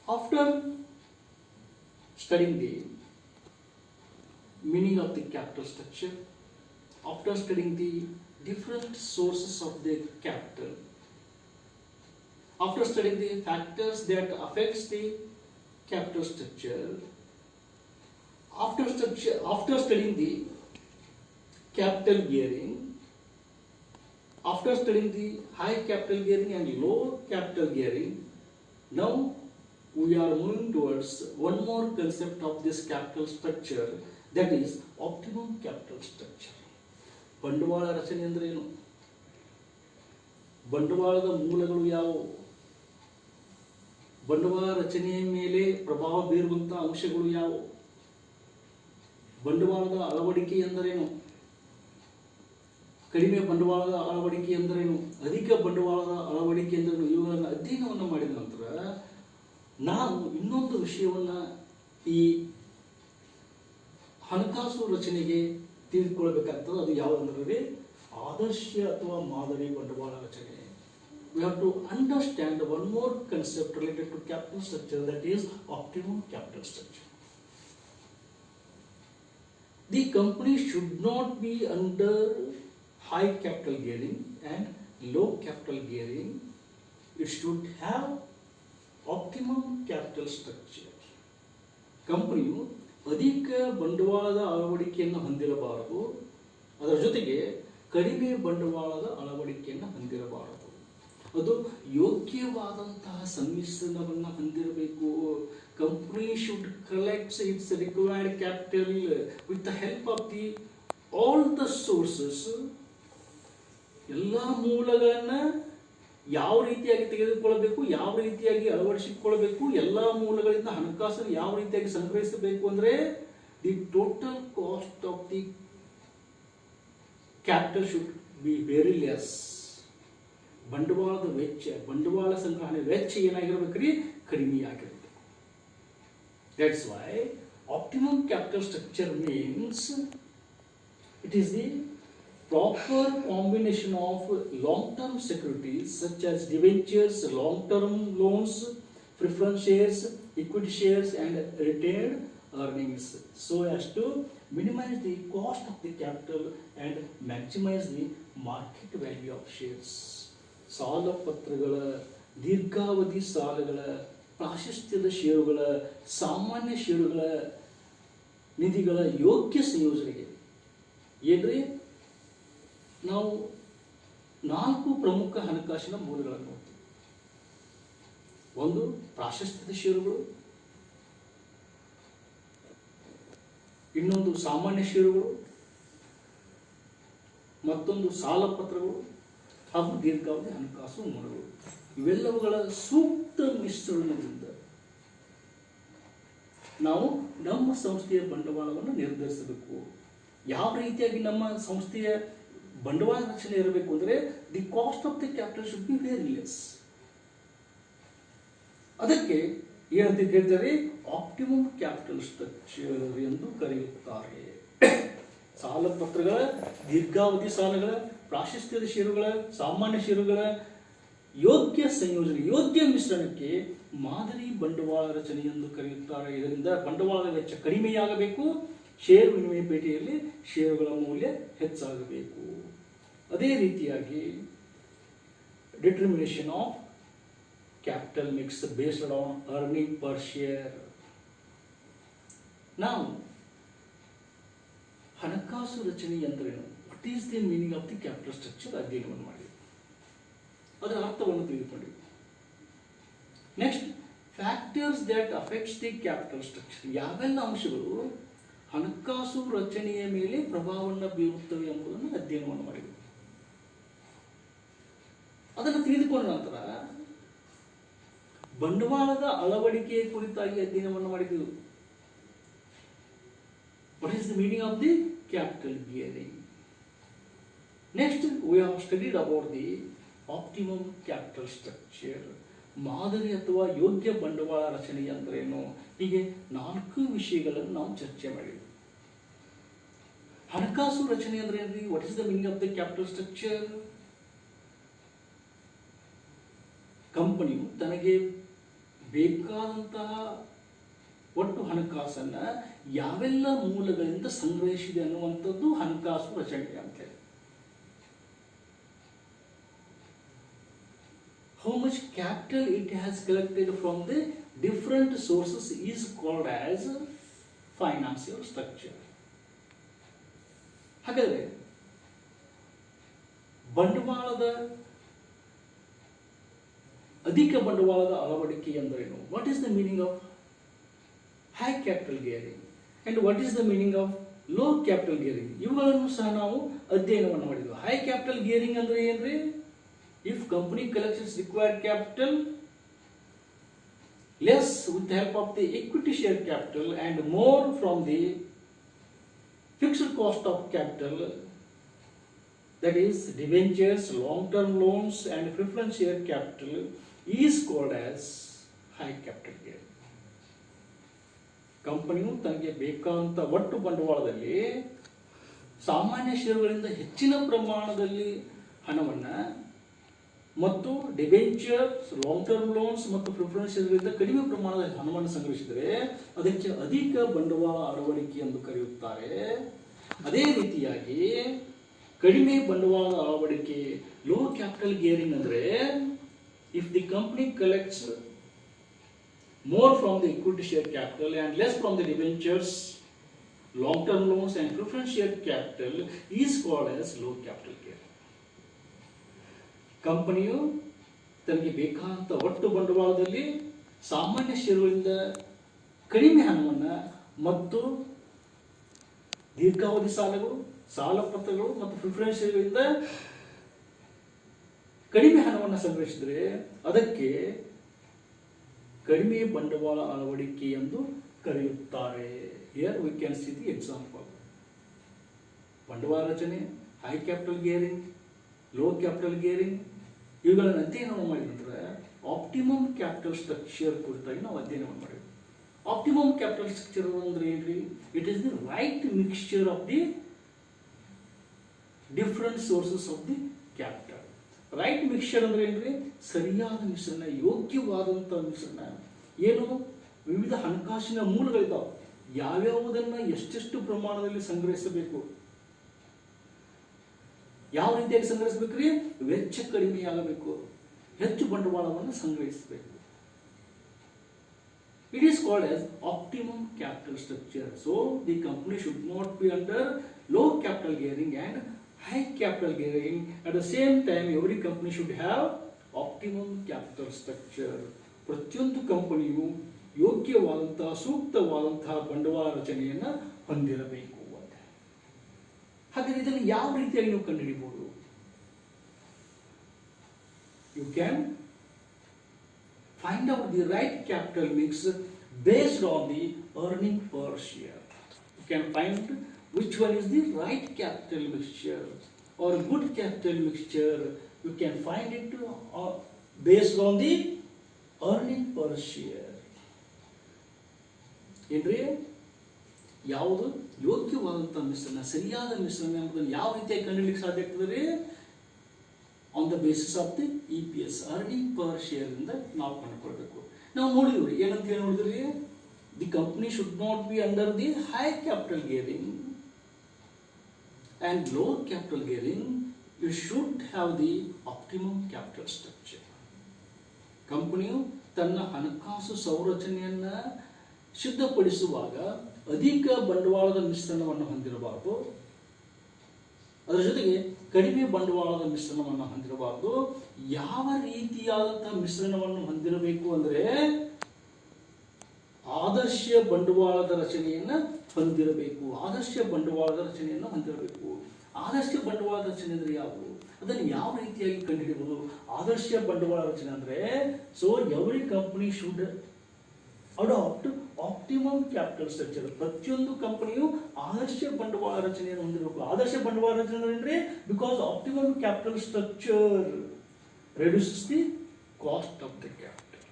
After studying the meaning of the capital structure, after studying the different sources of the capital, after studying the factors that affects the capital structure, after studying the capital gearing, after studying the high capital gearing and low capital gearing, now we are moving towards one more concept of this capital structure, that is optimum capital structure. ಬಂಡವಾಳ ರಚನೆ ಅಂದ್ರೆ ಏನು? ಬಂಡವಾಳದ ಮೂಲಗಳು ಯಾವುವು? ಬಂಡವಾಳ ರಚನೆಯ ಮೇಲೆ ಪ್ರಭಾವ ಬೀರುವಂತಹ ಅಂಶಗಳು ಯಾವುವು? ಬಂಡವಾಳದ ಅಳವಡಿಕೆ ಎಂದರೇನು? ಕಡಿಮೆ ಬಂಡವಾಳದ ಅಳವಡಿಕೆ ಎಂದರೇನು? ಅಧಿಕ ಬಂಡವಾಳದ ಅಳವಡಿಕೆ ಎಂದರೇನು? ಇವುಗಳನ್ನು ಅಧ್ಯಯನವನ್ನು ಮಾಡಿದ ನಂತರ ನಾವು ಇನ್ನೊಂದು ವಿಷಯವನ್ನು ಈ ಹಣಕಾಸು ರಚನೆಗೆ ತಿಳಿದುಕೊಳ್ಬೇಕಾಗ್ತದೆ. ಅದು ಯಾವುದಂದ್ರೆ ಆದರ್ಶ ಅಥವಾ ಮಾದರಿ ಬಂಡವಾಳ ರಚನೆ. We have to understand one more concept related to capital structure, that is optimum capital structure. The company should not be under high capital gearing and low capital gearing. It should have optimum capital structure. ಕಂಪನಿಯು ಅಧಿಕ ಬಂಡವಾಳದ ಅಳವಡಿಕೆಯನ್ನು ಹೊಂದಿರಬಾರದು, ಅದರ ಜೊತೆಗೆ ಕಡಿಮೆ ಬಂಡವಾಳದ ಅಳವಡಿಕೆಯನ್ನು ಹೊಂದಿರಬಾರದು. ಅದು ಯೋಗ್ಯವಾದಂತಹ ಸಮ್ಮಿಶ್ರಣವನ್ನು ಹೊಂದಿರಬೇಕು. Company should collect it's required capital with the help of the all the sources. ಎಲ್ಲ ಮೂಲಗಳನ್ನು ಯಾವ ರೀತಿಯಾಗಿ ತೆಗೆದುಕೊಳ್ಳಬೇಕು, ಯಾವ ರೀತಿಯಾಗಿ ಅಳವಡಿಸಿಕೊಳ್ಳಬೇಕು, ಎಲ್ಲ ಮೂಲಗಳಿಂದ ಹಣಕಾಸನ್ನು ಯಾವ ರೀತಿಯಾಗಿ ಸಂಗ್ರಹಿಸಬೇಕು ಅಂದರೆ the total cost of the capital should be very less. ಬಂಡವಾಳದ ವೆಚ್ಚ, ಬಂಡವಾಳ ಸಂಗ್ರಹಣೆ ವೆಚ್ಚ ಏನಾಗಿರ್ಬೇಕ್ರಿ, ಕಡಿಮೆ ಆಗಿರುತ್ತೆ. That's why optimum capital structure means it is the proper combination of long-term securities such as debentures, long-term loans, preference shares, equity shares and retained earnings, so as to minimize the cost of the capital and maximize the market value of shares. ಸಾಲ ಪತ್ರಗಳ, ದೀರ್ಘಾವಧಿ ಸಾಲಗಳ, ಪ್ರಾಶಸ್ತ್ಯದ ಷೇರುಗಳ, ಸಾಮಾನ್ಯ ಷೇರುಗಳ ನಿಧಿಗಳ ಯೋಗ್ಯ ಸಂಯೋಜನೆಗೆ ಏನ್ರಿ ನಾವು 4 ಪ್ರಮುಖ ಹಣಕಾಸಿನ ಮೂಲಗಳನ್ನು ನೋಡ್ತೀವಿ. ಒಂದು ಪ್ರಾಶಸ್ತ್ಯದ ಷೇರುಗಳು, ಇನ್ನೊಂದು ಸಾಮಾನ್ಯ ಷೇರುಗಳು, ಮತ್ತೊಂದು ಸಾಲ ಪತ್ರಗಳು ಹಾಗೂ ದೀರ್ಘಾವಧಿ ಹಣಕಾಸು ಮೂಲಗಳು. ಇವೆಲ್ಲವುಗಳ ಸೂಕ್ತ ಮಿಶ್ರಣದಿಂದ ನಾವು ನಮ್ಮ ಸಂಸ್ಥೆಯ ಬಂಡವಾಳವನ್ನು ನಿರ್ಧರಿಸಬೇಕು. ಯಾವ ರೀತಿಯಾಗಿ ನಮ್ಮ ಸಂಸ್ಥೆಯ ಬಂಡವಾಳ ರಚನೆ ಇರಬೇಕು ಅಂದರೆ the cost of the capital should be very less. ಅದಕ್ಕೆ ಏನಂತ ಹೇಳ್ತಾರೆ, ಆಪ್ಟಿಮಮ್ ಕ್ಯಾಪಿಟಲ್ ಸ್ಟ್ರಕ್ಚರ್ ಎಂದು ಕರೆಯುತ್ತಾರೆ. ಸಾಲ ಪತ್ರಗಳ, ದೀರ್ಘಾವಧಿ ಸಾಲಗಳ, ಪ್ರಾಶಸ್ತ್ಯದ ಷೇರುಗಳ, ಸಾಮಾನ್ಯ ಷೇರುಗಳ ಯೋಗ್ಯ ಸಂಯೋಜನೆ, ಯೋಗ್ಯ ಮಿಶ್ರಣಕ್ಕೆ ಮಾದರಿ ಬಂಡವಾಳ ರಚನೆ ಎಂದು ಕರೆಯುತ್ತಾರೆ. ಇದರಿಂದ ಬಂಡವಾಳದ ವೆಚ್ಚ ಕಡಿಮೆಯಾಗಬೇಕು, ಷೇರು ವಿನಿಮಯ ಪೇಟೆಯಲ್ಲಿ ಷೇರುಗಳ ಮೌಲ್ಯ ಹೆಚ್ಚಾಗಬೇಕು. ಅದೇ ರೀತಿಯಾಗಿ determination of capital mix based on earning per share. ನಾವು ಹಣಕಾಸು ರಚನೆ ಎಂದರೇನು, what is the meaning of the capital structure ಅಧ್ಯಯನವನ್ನು ಮಾಡಿ ಅದರ ಅರ್ಥವನ್ನು ತಿಳಿದುಕೊಂಡಿವಿ. Next, factors that affects the capital structure. ಯಾವೆಲ್ಲ ಅಂಶಗಳು ಹಣಕಾಸು ರಚನೆಯ ಮೇಲೆ ಪ್ರಭಾವವನ್ನು ಬೀರುತ್ತವೆ ಎಂಬುದನ್ನು ಅಧ್ಯಯನವನ್ನು ಮಾಡಿದರು. ಅದನ್ನು ತಿಳಿದುಕೊಂಡ ನಂತರ ಬಂಡವಾಳದ ಅಳವಡಿಕೆಯ ಕುರಿತಾಗಿ ಅಧ್ಯಯನವನ್ನು ಮಾಡಿದೆವು. What is the meaning of the capital ಗಿಯರಿಂಗ್. Next we have studied about the optimum capital structure. ಮಾದರಿ ಅಥವಾ ಯೋಗ್ಯ ಬಂಡವಾಳ ರಚನೆ ಅಂದ್ರೇನು, ಹೀಗೆ 4 ವಿಷಯಗಳನ್ನು ನಾವು ಚರ್ಚೆ ಮಾಡಿದ್ವಿ. ಹಣಕಾಸು ರಚನೆ ಅಂದ್ರೆ ಏನ್ರಿ, what is the meaning of the capital structure. ಕಂಪನಿಯು ತನಗೆ ಬೇಕಾದಂತಹ ಒಟ್ಟು ಹಣಕಾಸನ್ನ ಯಾವೆಲ್ಲ ಮೂಲಗಳಿಂದ ಸಂಗ್ರಹಿಸಿದೆ ಅನ್ನುವಂಥದ್ದು ಹಣಕಾಸು ರಚನೆ ಅಂತ ಹೇಳಿ. How much capital it has collected from the different sources is called as financial structure. ಹಾಗಾದರೆ ಬಂಡವಾಳದ ಅಧಿಕ ಬಂಡವಾಳದ ಅಳವಡಿಕೆ ಎಂದರೇನು, what is the meaning of high capital ಗಿಯರಿಂಗ್ and what is the meaning of low capital ಗಿಯರಿಂಗ್. ಇವುಗಳನ್ನು ಸಹ ನಾವು ಅಧ್ಯಯನವನ್ನು ಮಾಡಿದ್ವಿ. ಹೈ ಕ್ಯಾಪಿಟಲ್ ಗಿಯರಿಂಗ್ ಅಂದ್ರೆ ಏನ್ರಿ, if company collects its required capital less with the help of the equity share capital and more from the fixed cost of capital, that is debentures, long-term loans and preference share capital, is called as high capital gearing. ಕಂಪನಿಯು ತನಗೆ ಬೇಕಾದಂಥ ಒಟ್ಟು ಬಂಡವಾಳದಲ್ಲಿ ಸಾಮಾನ್ಯ ಷೇರುಗಳಿಂದ ಹೆಚ್ಚಿನ ಪ್ರಮಾಣದಲ್ಲಿ ಹಣವನ್ನು ಮತ್ತು ಡಿಬೆಂಚರ್ಸ್, ಲಾಂಗ್ ಟರ್ಮ್ ಲೋನ್ಸ್ ಮತ್ತು ಪ್ರಿಫರೆನ್ಸ್ ಷೇರುಗಳಿಂದ ಕಡಿಮೆ ಪ್ರಮಾಣದ ಹಣವನ್ನು ಸಂಗ್ರಹಿಸಿದರೆ ಅದಕ್ಕೆ ಅಧಿಕ ಬಂಡವಾಳ ಅಳವಡಿಕೆ ಎಂದು ಕರೆಯುತ್ತಾರೆ. ಅದೇ ರೀತಿಯಾಗಿ ಕಡಿಮೆ ಬಂಡವಾಳ ಅಳವಡಿಕೆ, ಲೋ ಕ್ಯಾಪಿಟಲ್ ಗೇರಿಂಗ್ ಅಂದರೆ if the company collects more from the equity share capital and less from the debentures, long term loans and preference share capital is called as low capital gearing. ಕಂಪನಿಯು ತನಗೆ ಬೇಕಾದಂಥ ಒಟ್ಟು ಬಂಡವಾಳದಲ್ಲಿ ಸಾಮಾನ್ಯ ಷೇರುಗಳಿಂದ ಕಡಿಮೆ ಹಣವನ್ನು ಮತ್ತು ದೀರ್ಘಾವಧಿ ಸಾಲಗಳು, ಸಾಲ ಪತ್ರಗಳು ಮತ್ತು ಪ್ರಿಫರೆನ್ಸ್ ಷೇರುಗಳಿಂದ ಕಡಿಮೆ ಹಣವನ್ನು ಸಂಗ್ರಹಿಸಿದರೆ ಅದಕ್ಕೆ ಕಡಿಮೆ ಬಂಡವಾಳ ಅಳವಡಿಕೆ ಎಂದು ಕರೆಯುತ್ತಾರೆ. Here we can see the example. ಬಂಡವಾಳ ರಚನೆ, high capital gearing, low capital gearing, ಇವುಗಳನ್ನು ಅಧ್ಯಯನ ಮಾಡಿದ್ರೆ ಆಪ್ಟಿಮಮ್ ಕ್ಯಾಪಿಟಲ್ ಸ್ಟ್ರಕ್ಚರ್ ಕುರಿತಾಗಿ ನಾವು ಅಧ್ಯಯನವನ್ನು ಮಾಡಿದ್ವಿ. ಆಪ್ಟಿಮಮ್ ಕ್ಯಾಪಿಟಲ್ ಸ್ಟ್ರಕ್ಚರ್ ಅಂದ್ರೆ ಏನ್ರಿ? It is the right mixture of the different sources of the capital. Right mixture ಅಂದ್ರೆ ಏನ್ರಿ? ಸರಿಯಾದ ಮಿಶ್ರಣ, ಯೋಗ್ಯವಾದಂಥ ಮಿಶ್ರಣ. ಏನು? ವಿವಿಧ ಹಣಕಾಸಿನ ಮೂಲಗಳಿದ್ದಾವೆ, ಯಾವ್ಯಾವುದನ್ನ ಎಷ್ಟೆಷ್ಟು ಪ್ರಮಾಣದಲ್ಲಿ ಸಂಗ್ರಹಿಸಬೇಕು, ಯಾವ ರೀತಿಯಾಗಿ ಸಂಗ್ರಹಿಸಬೇಕ್ರಿ? ವೆಚ್ಚ ಕಡಿಮೆಯಾಗಬೇಕು, ಹೆಚ್ಚು ಬಂಡವಾಳವನ್ನು ಸಂಗ್ರಹಿಸಬೇಕು. It is called as optimum capital structure. So the company should not be under low capital gearing and high capital gearing. At the same time, every company should have optimum capital structure. ಪ್ರತಿಯೊಂದು ಕಂಪನಿಯು ಯೋಗ್ಯವಾದಂತಹ ಸೂಕ್ತವಾದಂತಹ ಬಂಡವಾಳ ರಚನೆಯನ್ನು ಹೊಂದಿರಬೇಕು. ಹಾಗಾದ್ರೆ ಇದನ್ನು ಯಾವ ರೀತಿಯಾಗಿ ನೀವು ಕಂಡುಹಿಡಿಯಬಹುದು? You can find out the right capital mix based on the earning per share. You can find which one is the right capital mixture or good capital mixture. You can find it based on the earning per share. ಏನ್ರಿ? ಯಾವುದು ಯೋಗ್ಯವಾದಂಥ ಮಿಶ್ರಣ, ಸರಿಯಾದ ಮಿಶ್ರಣ ಎಂಬುದನ್ನು ಯಾವ ರೀತಿಯಾಗಿ ಕಂಡುಹಿಡಿಯಲಿಕ್ಕೆ ಸಾಧ್ಯ ಆಗ್ತದೆ? On the basis of the EPS, earning per share ಇಂದ ನಾವು ಕಂಡುಕೊಳ್ಬೇಕು. ನಾವು ನೋಡಿದ್ವಿ, ಏನಂತ ಹೇಳಿ ನೋಡಿದ್ರಿ? The company should not be under the high capital gearing and low capital gearing. You should have the optimum capital structure. ಕಂಪನಿಯು ತನ್ನ ಹಣಕಾಸು ಸಂರಚನೆಯನ್ನು ಸಿದ್ಧಪಡಿಸುವಾಗ ಅಧಿಕ ಬಂಡವಾಳದ ಮಿಶ್ರಣವನ್ನು ಹೊಂದಿರಬಾರದು, ಅದರ ಜೊತೆಗೆ ಕಡಿಮೆ ಬಂಡವಾಳದ ಮಿಶ್ರಣವನ್ನು ಹೊಂದಿರಬಾರದು. ಯಾವ ರೀತಿಯಾದಂತಹ ಮಿಶ್ರಣವನ್ನು ಹೊಂದಿರಬೇಕು ಅಂದರೆ ಆದರ್ಶ ಬಂಡವಾಳದ ರಚನೆಯನ್ನು ಹೊಂದಿರಬೇಕು. ಆದರ್ಶ ಬಂಡವಾಳದ ರಚನೆಯನ್ನು ಹೊಂದಿರಬೇಕು. ಆದರ್ಶ ಬಂಡವಾಳದ ರಚನೆ ಅಂದರೆ ಯಾವುದು? ಅದನ್ನು ಯಾವ ರೀತಿಯಾಗಿ ಕಂಡುಹಿಡಿಯಬಹುದು? ಆದರ್ಶ ಬಂಡವಾಳ ರಚನೆ ಅಂದರೆ every company should adopt optimum capital structure. ಪ್ರತಿಯೊಂದು ಕಂಪನಿಯು ಆದರ್ಶ ಬಂಡವಾಳ ರಚನೆಯನ್ನು ಹೊಂದಿರಬೇಕು. ಆದರ್ಶ ಬಂಡವಾಳ ರಚನೆ ಅಂದರೆ because optimum capital structure reduces the cost of the capital.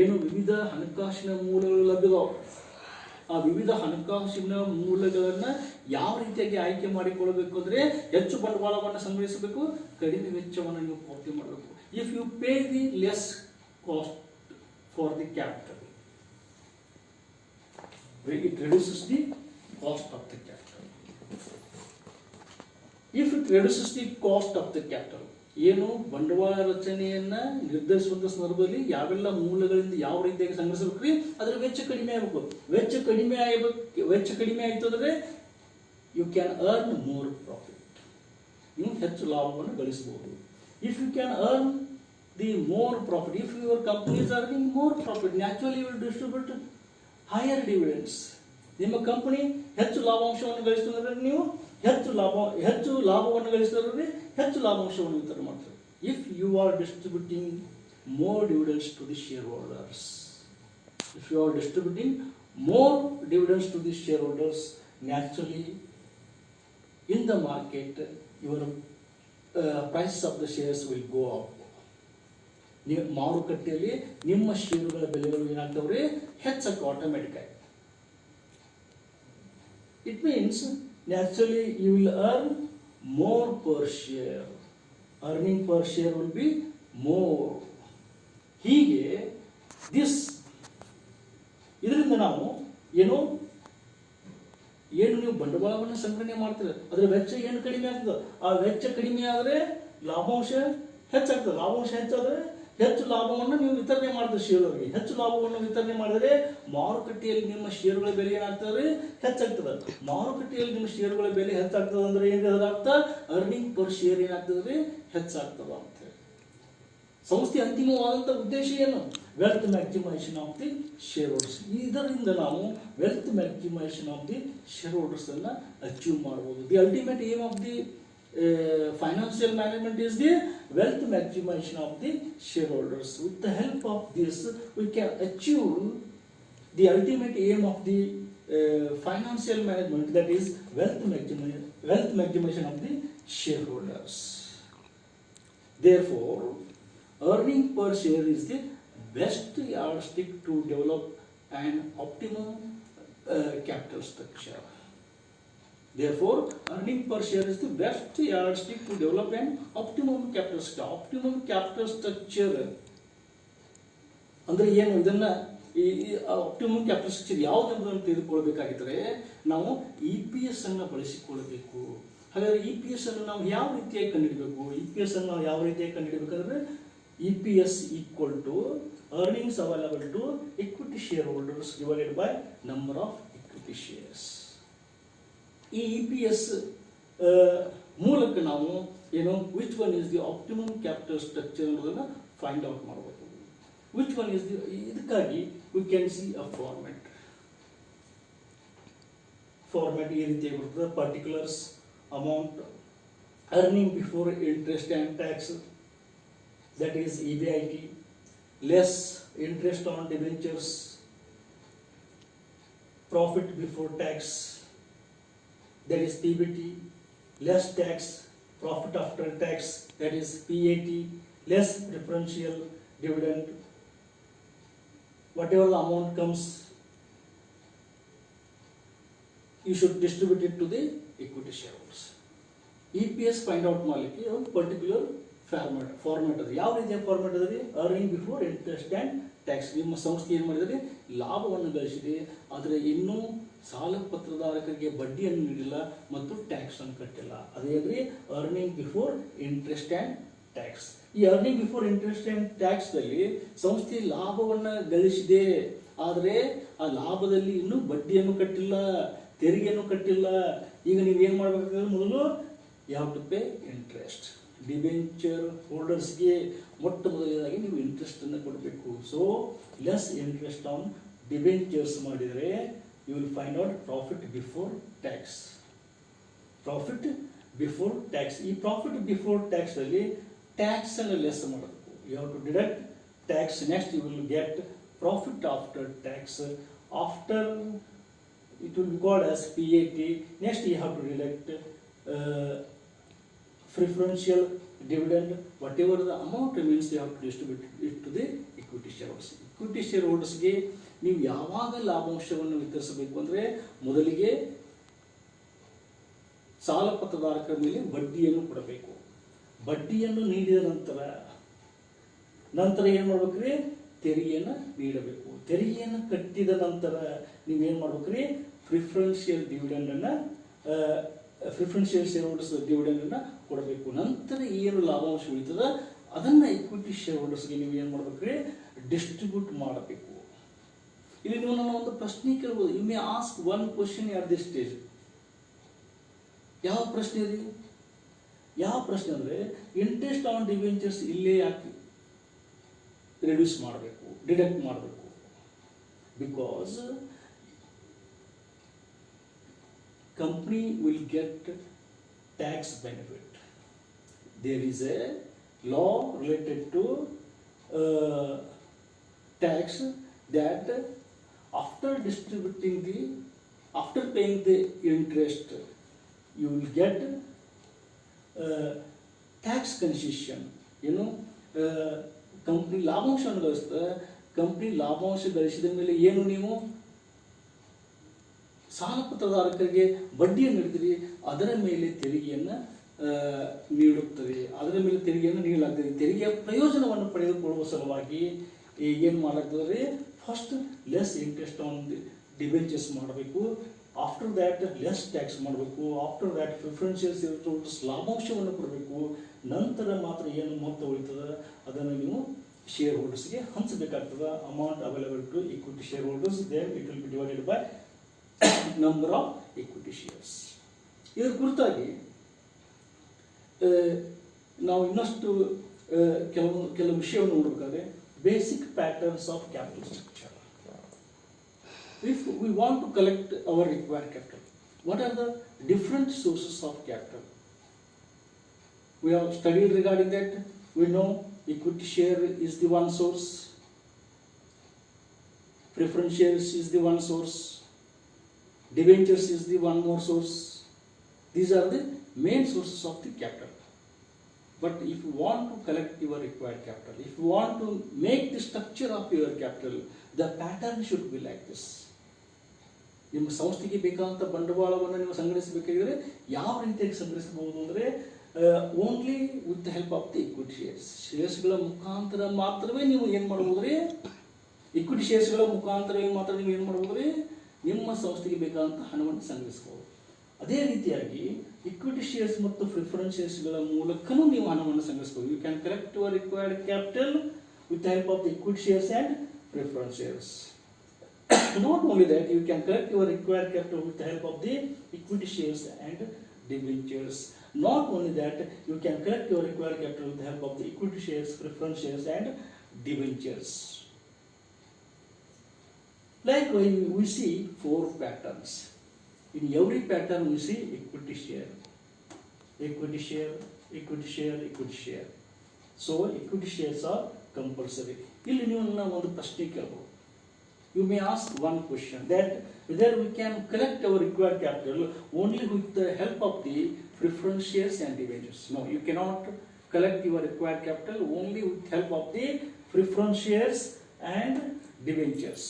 ಏನು ವಿವಿಧ ಹಣಕಾಸಿನ ಮೂಲಗಳು ಲಭ್ಯದಾವೆ, ಆ ವಿವಿಧ ಹಣಕಾಸಿನ ಮೂಲಗಳನ್ನು ಯಾವ ರೀತಿಯಾಗಿ ಆಯ್ಕೆ ಮಾಡಿಕೊಳ್ಳಬೇಕು ಅಂದರೆ ಹೆಚ್ಚು ಬಂಡವಾಳವನ್ನು ಸಂಗ್ರಹಿಸಬೇಕು, ಕಡಿಮೆ ವೆಚ್ಚವನ್ನು ನೀವು ಪಾವತಿ ಮಾಡಬೇಕು. If you pay the less cost for the capital, it reduces the cost of the capital. If it reduces the cost of the capital, ಏನು ಬಂಡವಾಳ ರಚನೆಯನ್ನ ನಿರ್ಧರಿಸುವಂತ ಸಂದರ್ಭದಲ್ಲಿ ಯಾವೆಲ್ಲ ಮೂಲಗಳಿಂದ ಯಾವ ರೀತಿಯಾಗಿ ಸಂಗ್ರಹಿಸಬೇಕ್ರಿ? ಅದರ ವೆಚ್ಚ ಕಡಿಮೆ ಆಗಬೇಕು. ವೆಚ್ಚ ಕಡಿಮೆ ಆಯಿತು ಅಂದರೆ you can earn more profit, ನೀವು ಹೆಚ್ಚು ಲಾಭವನ್ನು ಗಳಿಸಬಹುದು. If you can earn the more profit, if your company is earning more profit, naturally you will distribute higher dividends. ನಿಮ್ಮ ಕಂಪನಿ ಹೆಚ್ಚು ಲಾಭಾಂಶವನ್ನು ಗಳಿಸಿದ್ರೆ ನೀವು ಹೆಚ್ಚು ಲಾಭವನ್ನು ಗಳಿಸಿದ್ರೆ ಹೆಚ್ಚು ಲಾಭಾಂಶವನ್ನು ವಿತರಣೆ ಮಾಡ್ತಾರೆ. If you are distributing more dividends to the share holders, if you are distributing more dividends to the share holders, naturally in the market your prices of the shares will go up. ಮಾರುಕಟ್ಟೆಯಲ್ಲಿ ನಿಮ್ಮ ಷೇರುಗಳ ಬೆಲೆಗಳು ಏನಾಗ್ತವ್ರಿ? ಹೆಚ್ಚಕ್ಕೆ automatic ಆಗಿ. It means naturally you will earn more per share. Earning per share will be more. ಹೀಗೆ ಇದರಿಂದ ನಾವು ಏನು ನೀವು ಬಂಡವಾಳವನ್ನು ಸಂಗ್ರಹಣೆ ಮಾಡ್ತೀರ, ಅದರ ವೆಚ್ಚ ಏನು ಕಡಿಮೆ ಆಗ್ತದೆ. ಆ ವೆಚ್ಚ ಕಡಿಮೆ ಆದರೆ ಲಾಭಾಂಶ ಹೆಚ್ಚಾಗ್ತದೆ. ಲಾಭಾಂಶ ಹೆಚ್ಚಾದರೆ ಹೆಚ್ಚು ಲಾಭವನ್ನು ನೀವು ವಿತರಣೆ ಮಾಡಿದ್ರೆ ಷೇರುಗಳಿಗೆ, ಹೆಚ್ಚು ಲಾಭವನ್ನು ವಿತರಣೆ ಮಾಡಿದರೆ ಮಾರುಕಟ್ಟೆಯಲ್ಲಿ ನಿಮ್ಮ ಷೇರುಗಳ ಬೆಲೆ ಏನಾಗ್ತದೆ, ಹೆಚ್ಚಾಗ್ತದೆ. ಮಾರುಕಟ್ಟೆಯಲ್ಲಿ ನಿಮ್ಮ ಷೇರುಗಳ ಬೆಲೆ ಹೆಚ್ಚಾಗ್ತದೆ ಅಂದ್ರೆ ಏನು ಅದರ ಅರ್ಥ, ಅರ್ನಿಂಗ್ ಪರ್ ಶೇರ್ ಏನಾಗ್ತದೆ, ಹೆಚ್ಚಾಗ್ತದ ಅಂತ ಹೇಳಿ. ಸಂಸ್ಥೆ ಅಂತಿಮವಾದಂಥ ಉದ್ದೇಶ ಏನು, wealth maximisation of the share holders. ಇದರಿಂದ ನಾವು wealth maximisation of the share holders ಅನ್ನ ಅಚೀವ್ ಮಾಡಬಹುದು. The ultimate aim of the financial management is the wealth maximization of the shareholders. With the help of this, we can achieve the ultimate aim of the financial management, that is wealth maximization of the shareholders. Therefore, earning per share is the best yardstick to develop an optimum capital structure. Therefore, earning per share is the best yardstick to develop an optimum capital structure. Optimum capital structure ಅಂದರೆ ಏನು, ಇದನ್ನ ಈ optimum capital structure ಯಾವುದು ಎಂಬುದನ್ನು ತಿಳಿದುಕೊಳ್ಳಬೇಕಾಗಿದ್ದರೆ ನಾವು EPS ಅನ್ನು ಬಳಸಿಕೊಳ್ಳಬೇಕು. ಹಾಗಾದರೆ EPS ಅನ್ನು ನಾವು ಯಾವ ರೀತಿಯಾಗಿ ಕಂಡುಹಿಡಬೇಕು? EPS ಅನ್ನು ನಾವು ಯಾವ ರೀತಿಯಾಗಿ ಕಂಡುಹಿಡಬೇಕಂದ್ರೆ EPS equal to earnings available to equity shareholders divided by number of equity shares. ಈ EPS ಮೂಲಕ ನಾವು ಏನು which one is the optimum capital structure ಅನ್ನೋದನ್ನು ಫೈಂಡ್ ಔಟ್ ಮಾಡಬೇಕು. ವಿಚ್ ಒನ್ ಇಸ್ ದಿ, ಇದಕ್ಕಾಗಿ we can see a format ಈ ರೀತಿಯಾಗಿ ಬರ್ತದೆ. Particulars amount earning before interest and tax, that is EBIT, less interest on debentures, profit before tax, that is PBT, less tax, profit after tax, that is PAT, less preferential dividend. Whatever the amount comes, you should distribute it to the equity shareholders. EPS find out ಮಾಡಲಿಕ್ಕೆ ಒಂದು particular format ಅದು. ಯಾವ ರೀತಿಯ format ಅದ್ರಿ, earning before interest and tax. ನಿಮ್ಮ ಸಂಸ್ಥೆ ಏನು ಮಾಡಿದರೆ ಲಾಭವನ್ನು ಗಳಿಸಿದೆ, ಆದರೆ ಇನ್ನೂ ಸಾಲ ಪತ್ರಧಾರಕರಿಗೆ ಬಡ್ಡಿಯನ್ನು ನೀಡಿಲ್ಲ ಮತ್ತು ಟ್ಯಾಕ್ಸ್ ಅನ್ನು ಕಟ್ಟಿಲ್ಲ. ಅದೇ earning before interest and tax. ಈ ಅರ್ನಿಂಗ್ ಬಿಫೋರ್ ಇಂಟ್ರೆಸ್ಟ್ ಆ್ಯಂಡ್ ಟ್ಯಾಕ್ಸ್ದಲ್ಲಿ ಸಂಸ್ಥೆ ಲಾಭವನ್ನು ಗಳಿಸಿದೆ, ಆದರೆ ಆ ಲಾಭದಲ್ಲಿ ಇನ್ನೂ ಬಡ್ಡಿಯನ್ನು ಕಟ್ಟಿಲ್ಲ, ತೆರಿಗೆಯನ್ನು ಕಟ್ಟಿಲ್ಲ. ಈಗ ನೀವು ಏನು ಮಾಡಬೇಕಾದ್ರೆ ಮೊದಲು you have to pay interest. Debenture ಹೋಲ್ಡರ್ಸ್ಗೆ ಮೊಟ್ಟ ಮೊದಲನೇದಾಗಿ ನೀವು ಇಂಟ್ರೆಸ್ಟನ್ನು ಕೊಡಬೇಕು. So less interest on debentures ಮಾಡಿದರೆ you will find out profit before tax. Profit before tax. ಈ ಪ್ರಾಫಿಟ್ ಬಿಫೋರ್ ಟ್ಯಾಕ್ಸಲ್ಲಿ ಟ್ಯಾಕ್ಸನ್ನು ಲೆಸ್ ಮಾಡಬೇಕು. You have to deduct tax. Next you will get profit after tax. After it will be called as PAT. Next you have to deduct preferential dividend. Whatever the amount remains, you have to distribute it to the equity shareholders. Equity shareholdersಗೆ ನೀವು ಯಾವಾಗ ಲಾಭಾಂಶವನ್ನು ವಿತರಿಸಬೇಕು ಅಂದರೆ ಮೊದಲಿಗೆ ಸಾಲ ಪತ್ರಧಾರಕರ ಮೇಲೆ ಬಡ್ಡಿಯನ್ನು ಕೊಡಬೇಕು. ಬಡ್ಡಿಯನ್ನು ನೀಡಿದ ನಂತರ ಏನು ಮಾಡ್ಬೇಕ್ರಿ, ತೆರಿಗೆಯನ್ನು ನೀಡಬೇಕು. ತೆರಿಗೆಯನ್ನು ಕಟ್ಟಿದ ನಂತರ ನೀವೇನು ಮಾಡ್ಬೇಕ್ರಿ, ಪ್ರಿಫರೆನ್ಷಿಯಲ್ ಡಿವಿಡೆಂಡನ್ನು ಪ್ರಿಫರೆನ್ಷಿಯಲ್ ಶೇರ್ ಹೋಲ್ಡರ್ಸ್ ಡಿವಿಡೆಂಡನ್ನು ಕೊಡಬೇಕು. ನಂತರ ಏನು ಲಾಭಾಂಶ ಉಳಿತದ ಅದನ್ನು ಇಕ್ವಿಟಿ ಶೇರ್ ಹೋಲ್ಡರ್ಸ್ಗೆ ನೀವು ಏನು ಮಾಡ್ಬೇಕ್ರಿ, ಡಿಸ್ಟ್ರಿಬ್ಯೂಟ್ ಮಾಡಬೇಕು. ಇಲ್ಲಿ ನೀವು ನನ್ನ ಒಂದು ಪ್ರಶ್ನೆ ಕೇಳ್ಬೋದು. You may ask one question at this stage. ಯಾವ ಪ್ರಶ್ನೆ ರೀ? ಯಾವ ಪ್ರಶ್ನೆ ಅಂದರೆ ಇಂಟ್ರೆಸ್ಟ್ ಆನ್ ಡಿಬೆಂಚರ್ಸ್ ಇಲ್ಲೇ ಯಾಕೆ ರಿಡ್ಯೂಸ್ ಮಾಡಬೇಕು, ಡಿಡಕ್ಟ್ ಮಾಡಬೇಕು? Because company will get tax benefit. There is a law related to tax that after paying the interest, you will get tax concession. Company ಲಾಭಾಂಶವನ್ನು ಗಳಿಸ್ತದೆ. ಕಂಪ್ನಿ ಲಾಭಾಂಶ ಗಳಿಸಿದ ಮೇಲೆ ಏನು ನೀವು ಸಾಲ ಪತ್ರಧಾರಕರಿಗೆ ಬಡ್ಡಿಯನ್ನು ನೀಡಿದರೆ ಅದರ ಮೇಲೆ ತೆರಿಗೆಯನ್ನು ನೀಡುತ್ತದೆ, ಅದರ ಮೇಲೆ ತೆರಿಗೆಯನ್ನು ನೀಡಲಾಗ್ತದೆ. ತೆರಿಗೆಯ ಪ್ರಯೋಜನವನ್ನು ಪಡೆದುಕೊಳ್ಳುವ ಸಲುವಾಗಿ ಏನು ಮಾಡಲಾಗ್ತದೆ, first less interest on debentures ಮಾಡಬೇಕು, ಆಫ್ಟರ್ ದ್ಯಾಟ್ ಲೆಸ್ ಟ್ಯಾಕ್ಸ್ ಮಾಡಬೇಕು, ಆಫ್ಟರ್ ದ್ಯಾಟ್ ಪ್ರಿಫರೆನ್ಷಿಯಲ್ಸ್ ಲಾಭಾಂಶವನ್ನು ಕೊಡಬೇಕು, ನಂತರ ಮಾತ್ರ ಏನು ಮೊತ್ತ ಉಳಿತದೆ ಅದನ್ನು ನೀವು ಶೇರ್ ಹೋಲ್ಡರ್ಸ್ಗೆ ಹಂಚಬೇಕಾಗ್ತದೆ. Amount available to equity share holders, then it will be divided by number of equity shares. ಇದರ ಕುರಿತಾಗಿ ನಾವು ಇನ್ನಷ್ಟು ಕೆಲವು ವಿಷಯವನ್ನು ನೋಡಬೇಕಾದ್ರೆ basic patterns of capital structure. If we want to collect our required capital, what are the different sources of capital? We have studied regarding that. We know equity share is the one source, preference shares is the one source, debentures is the one more source. These are the main sources of the capital. But if you want to collect your required capital, if you want to make the structure of your capital, the pattern should be like this. ನಿಮ್ಮ ಸಂಸ್ಥೆಗೆ ಬೇಕಾದಂಥ ಬಂಡವಾಳವನ್ನು ನೀವು ಸಂಗ್ರಹಿಸಬೇಕಾಗಿದ್ರೆ ಯಾವ ರೀತಿಯಾಗಿ ಸಂಗ್ರಹಿಸಬಹುದು ಅಂದರೆ only with the help of the equity shares. ಶೇರ್ಸ್ಗಳ ಮುಖಾಂತರ ಮಾತ್ರವೇ ನೀವು ಏನು ಮಾಡ್ಬೋದ್ರಿ, ಇಕ್ವಿಟಿ ಶೇರ್ಸ್ಗಳ ಮುಖಾಂತರವೇ ಮಾತ್ರ ನೀವು ಏನು ಮಾಡ್ಬೋದ್ರಿ, ನಿಮ್ಮ ಸಂಸ್ಥೆಗೆ ಬೇಕಾದಂಥ ಹಣವನ್ನು ಸಂಗ್ರಹಿಸಬಹುದು. ಅದೇ ರೀತಿಯಾಗಿ ಇಕ್ವಿಟಿ ಶೇರ್ಸ್ ಮತ್ತು ಪ್ರಿಫರೆನ್ಸ್ ಶೇರ್ಸ್ಗಳ ಮೂಲಕನೂ ನೀವು ಹಣವನ್ನು ಸಂಗ್ರಹಿಸಬಹುದು. You can collect your required capital with the help of the equity shares and preference shares. Not only that, you can collect your required capital with the help of the equity shares and debentures. Not only that, you can collect your required capital with the help of the equity shares, preference shares and debentures. Like we see 4 patterns. In every pattern we see equity share, equity share, equity share, equity share. So equity shares are compulsory. ಇಲ್ಲಿ ನೀವು ನನ್ನ ಒಂದು ಪ್ರಶ್ನೆ ಕೇಳಬಹುದು. You may ask one question, that whether we can collect our required capital only with the help of the preference shares and debentures. No, you cannot collect your required capital only with help of the preference shares and debentures.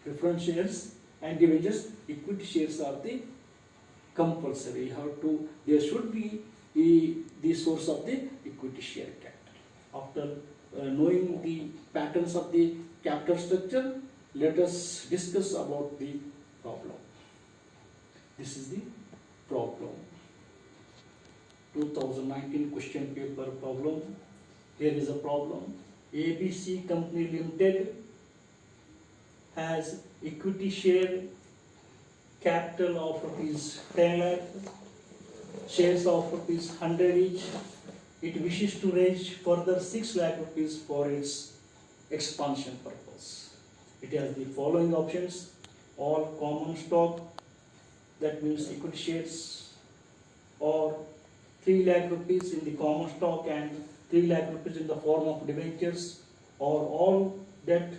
Preference shares and debentures, equity shares are the compulsory. There should be the source of the equity share capital. After knowing the patterns of the capital structure, let us discuss about the problem. This is the problem. 2019 question paper problem. Here is a problem. ABC Company Limited has equity share capital of rupees 10 lakh, shares of rupees 100 each. It wishes to raise further 6 lakh rupees for its expansion purpose. It has the following options: all common stock, that means equity shares, or 3 lakh rupees in the common stock and 3 lakh rupees in the form of debentures, or all debt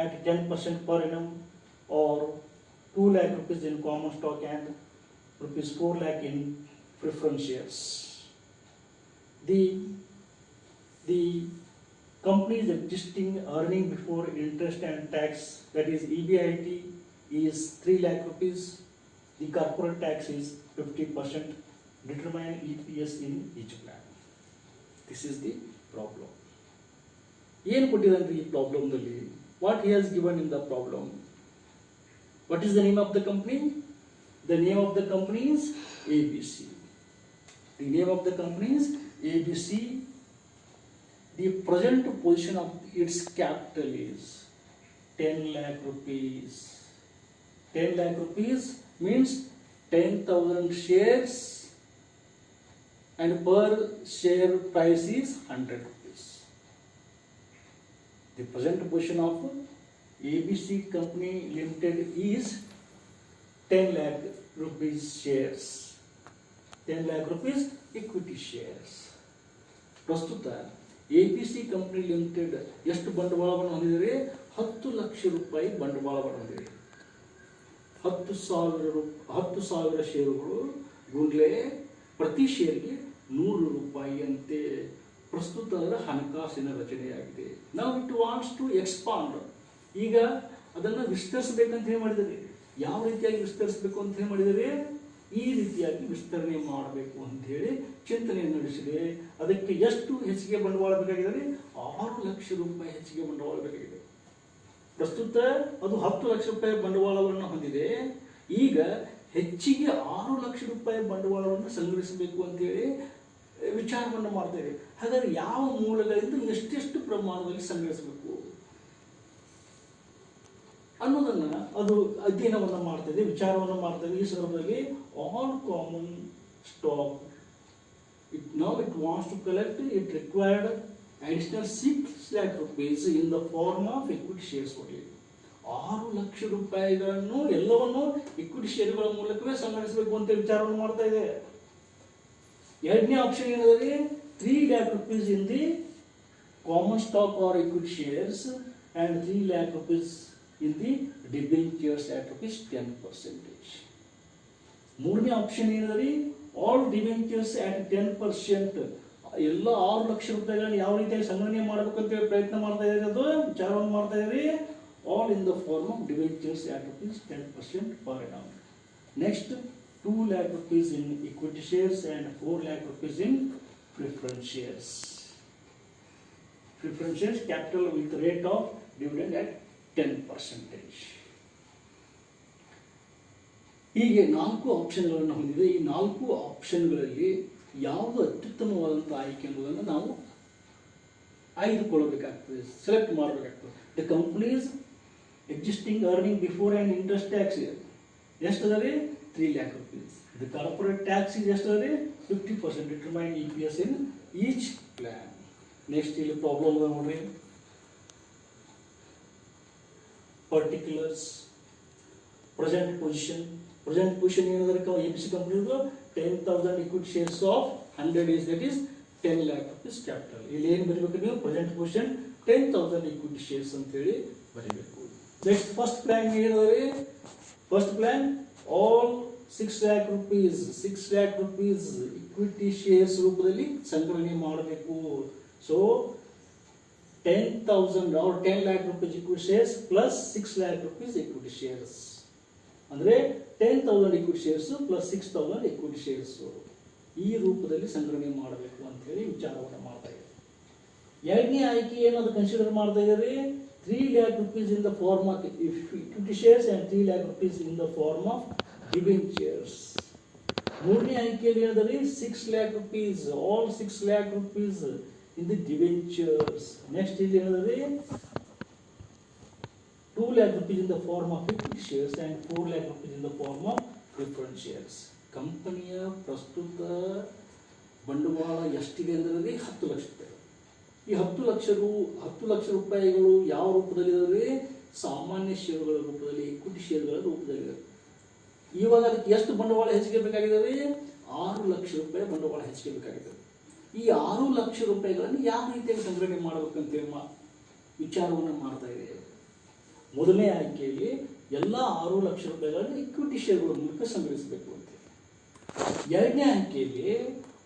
at 10% per annum, or 2 lakh rupees in common stock and rupees 4 lakh in preference shares. The company's existing earning before interest and tax, that is EBIT, is 3 lakh rupees. The corporate tax is 50%. Determine EPS in each plan. This is the problem. ಏನು ಕೊಟ್ಟಿದ್ದಾನೆ ಈ ಪ್ರಾಬ್ಲಮ್ನಲ್ಲಿ? What he has given in the problem? What is the name of the company? The name of the company is ABC. The name of the company is ABC. The present position of its capital is 10 lakh rupees. 10 lakh rupees means 10,000 shares, and per share price is 100 rupees. The present position of ABC Company Limited is 10 lakh rupees shares. 10 lakh rupees equity shares. ಪ್ರಸ್ತುತ ABC company limited ಎಷ್ಟು ಬಂಡವಾಳವನ್ನು ಹೊಂದಿದೆ? 10 ಲಕ್ಷ ರೂಪಾಯಿ ಬಂಡವಾಳವನ್ನು ಹೊಂದಿದೆ. 10,000 ಷೇರುಗಳು ಗುಂಡ್ಲೆ ಪ್ರತಿ ಶೇರ್ಗೆ 100 ರೂಪಾಯಿಯಂತೆ ಪ್ರಸ್ತುತ ಅದರ ಹಣಕಾಸಿನ ರಚನೆಯಾಗಿದೆ. ನಾವು ಇಟ್ ವಾಂಟ್ಸ್ ಟು ಎಕ್ಸ್ಪಾಂಡ್. ಈಗ ಅದನ್ನು ವಿಸ್ತರಿಸಬೇಕಂತ ಹೇಳಿ ಮಾಡಿದರೆ, ಯಾವ ರೀತಿಯಾಗಿ ವಿಸ್ತರಿಸಬೇಕು ಅಂತ ಹೇಳಿ ಮಾಡಿದರೆ, ಈ ರೀತಿಯಾಗಿ ವಿಸ್ತರಣೆ ಮಾಡಬೇಕು ಅಂತ ಹೇಳಿ ಚಿಂತನೆಯನ್ನು ನಡೆಸಿದೆ. ಅದಕ್ಕೆ ಎಷ್ಟು ಹೆಚ್ಚಿಗೆ ಬಂಡವಾಳ ಬೇಕಾಗಿದೆ? 6 ಲಕ್ಷ ರೂಪಾಯಿ ಹೆಚ್ಚಿಗೆ ಬಂಡವಾಳ ಬೇಕಾಗಿದೆ. ಪ್ರಸ್ತುತ ಅದು 10 ಲಕ್ಷ ರೂಪಾಯಿ ಬಂಡವಾಳವನ್ನು ಹೊಂದಿದೆ. ಈಗ ಹೆಚ್ಚಿಗೆ 6 ಲಕ್ಷ ರೂಪಾಯಿ ಬಂಡವಾಳವನ್ನು ಸಂಗ್ರಹಿಸಬೇಕು ಅಂತೇಳಿ ವಿಚಾರವನ್ನು ಮಾಡ್ತೇವೆ. ಹಾಗಾದರೆ ಯಾವ ಮೂಲಗಳಿಂದ ಎಷ್ಟೆಷ್ಟು ಪ್ರಮಾಣದಲ್ಲಿ ಸಂಗ್ರಹಿಸಬೇಕು ಅನ್ನೋದನ್ನ ಅದು ಅಧ್ಯಯನವನ್ನು ಮಾಡ್ತದೆ, ವಿಚಾರವನ್ನು ಮಾಡ್ತದೆ. ಈ ಸಂದರ್ಭದಲ್ಲಿ all common stock it wants to collect, it required additional 6 lakh rupees in the form of equity shares only. 6 lakh ರೂಪಾಯಿಗಳನ್ನು ಎಲ್ಲವನ್ನು ಇಕ್ವಿಟಿ ಶೇರ್ಗಳ ಮೂಲಕವೇ ಸಂಗ್ರಹಿಸಬೇಕು ಅಂತ ವಿಚಾರವನ್ನು ಮಾಡ್ತಾ ಇದೆ. ಎರಡನೇ ಆಪ್ಷನ್ ಏನಿದೆ? 3 lakh rupees in the common stock or equity shares and 3 lakh rupees in the debentures at rupees 10%. ಮೂರನೇ ಆಪ್ಷನ್ ಏನಿದೆ? All debentures at 10%. ಎಲ್ಲ 6 ಲಕ್ಷ ರೂಪಾಯಿಗಳನ್ನು ಯಾವ ರೀತಿಯಾಗಿ ಸಂಗ್ರಹಣೆ ಮಾಡಬೇಕಂತ ಪ್ರಯತ್ನ ಮಾಡ್ತಾ ಇದ್ದಾರೆ, ಅದು ವಿಚಾರವನ್ನು ಮಾಡ್ತಾ ಇದ್ದಾರೆ. All in the form of debentures at rupees 10% per annum. Next, 2 lakh rupees in equity shares and 4 lakh rupees in preference shares. Preference shares capital with rate of dividend at 10%. ಹೀಗೆ 4 ಆಪ್ಷನ್ಗಳನ್ನು ಹೊಂದಿದೆ. ಈ 4 ಆಪ್ಷನ್ಗಳಲ್ಲಿ ಯಾವುದು ಅತ್ಯುತ್ತಮವಾದಂಥ ಆಯ್ಕೆ ಅನ್ನೋದನ್ನು ನಾವು ಆಯ್ದುಕೊಳ್ಳಬೇಕಾಗ್ತದೆ, ಸೆಲೆಕ್ಟ್ ಮಾಡಬೇಕಾಗ್ತದೆ. The companies existing earning before and interest tax ಎಷ್ಟದೆ? 3 lakh rupees. The corporate tax ಎಷ್ಟದೆ? 50%. Determine EPS in each plan. Next ಇಲ್ಲಿ ಪ್ರಾಬ್ಲಮ್ ನೋಡ್ರಿ, particulars present position. Present position ಏನಾದ್ರೆ ABC ಕಂಪನಿದು 10,000 equity shares of 100 is that is 10 lakh rupees capital. ಇಲ್ಲಿ ಏನು ಬರೀಬೇಕು ನೀವು? ಪ್ರೆಸೆಂಟ್ ಪೊಸಿಷನ್ 10,000 equity shares ಅಂತ ಹೇಳಿ ಬರೀಬೇಕು. ನೆಕ್ಸ್ಟ್ ಫಸ್ಟ್ ಪ್ಲಾನ್ ಏನಿದೆ? First plan all 6 lakh rupees equity shares ರೂಪದಲ್ಲಿ ಸಂಗ್ರಹಣೆ ಮಾಡಬೇಕು. So 10,000 or 10 lakh rupees equity shares plus 6 lakh rupees equity shares. ಅಂದರೆ 10,000 equity shares plus 6,000 equity shares ಈ ರೂಪದಲ್ಲಿ ಸಂಗ್ರಹಣೆ ಮಾಡಬೇಕು ಅಂತ ಹೇಳಿ ವಿಚಾರವನ್ನು ಮಾಡ್ತಾ ಇದ್ದಾರೆ. ಎರಡನೇ ಆಯ್ಕೆ ಏನದು ಕನ್ಸಿಡರ್ ಮಾಡ್ತಾ ಇದ್ದಾರೆ? 3 lakh rupees in the form of equity shares and 3 lakh rupees in the form of debentures. ಮೂರನೇ ಆಯ್ಕೆಯಲ್ಲಿ ಏನಾದರೆ 6 lakh rupees, all 6 lakh rupees in the debentures. Next ಇಲ್ಲಿ ಏನಾದರೆ 2 lakh rupees in the form of equity shares and 4 lakh rupees in the form of preference shares. ಕಂಪನಿಯ ಪ್ರಸ್ತುತ ಬಂಡವಾಳ ಎಷ್ಟಿದೆ ಅಂದರೆ 10 ಲಕ್ಷ ರೂಪಾಯಿ. ಈ 10 ಲಕ್ಷ ರೂಪಾಯಿಗಳು ಯಾವ ರೂಪದಲ್ಲಿದೆ? ಸಾಮಾನ್ಯ ಷೇರುಗಳ ರೂಪದಲ್ಲಿ, ಇಕ್ವಿಟಿ ಶೇರ್ಗಳ ರೂಪದಲ್ಲಿದೆ. ಇವಾಗ ಅದಕ್ಕೆ ಎಷ್ಟು ಬಂಡವಾಳ ಹೆಚ್ಚಿಗೆ ಬೇಕಾಗಿದೆ? 6 ಲಕ್ಷ ರೂಪಾಯಿ ಬಂಡವಾಳ ಹೆಚ್ಚಿಗೆ ಬೇಕಾಗಿದೆ. ಈ 6 ಲಕ್ಷ ರೂಪಾಯಿಗಳನ್ನು ಯಾವ ರೀತಿಯಾಗಿ ಸಂಗ್ರಹಣೆ ಮಾಡಬೇಕಂತ ವಿಚಾರವನ್ನು ಮಾಡ್ತಾ ಇದೆ. ಮೊದಲನೇ ಆಯ್ಕೆಯಲ್ಲಿ ಎಲ್ಲ 6 ಲಕ್ಷ ರೂಪಾಯಿಗಳನ್ನು ಇಕ್ವಿಟಿ ಶೇರ್ಗಳ ಮೂಲಕ ಸಂಗ್ರಹಿಸಬೇಕು ಅಂತ. ಎರಡನೇ ಆಯ್ಕೆಯಲ್ಲಿ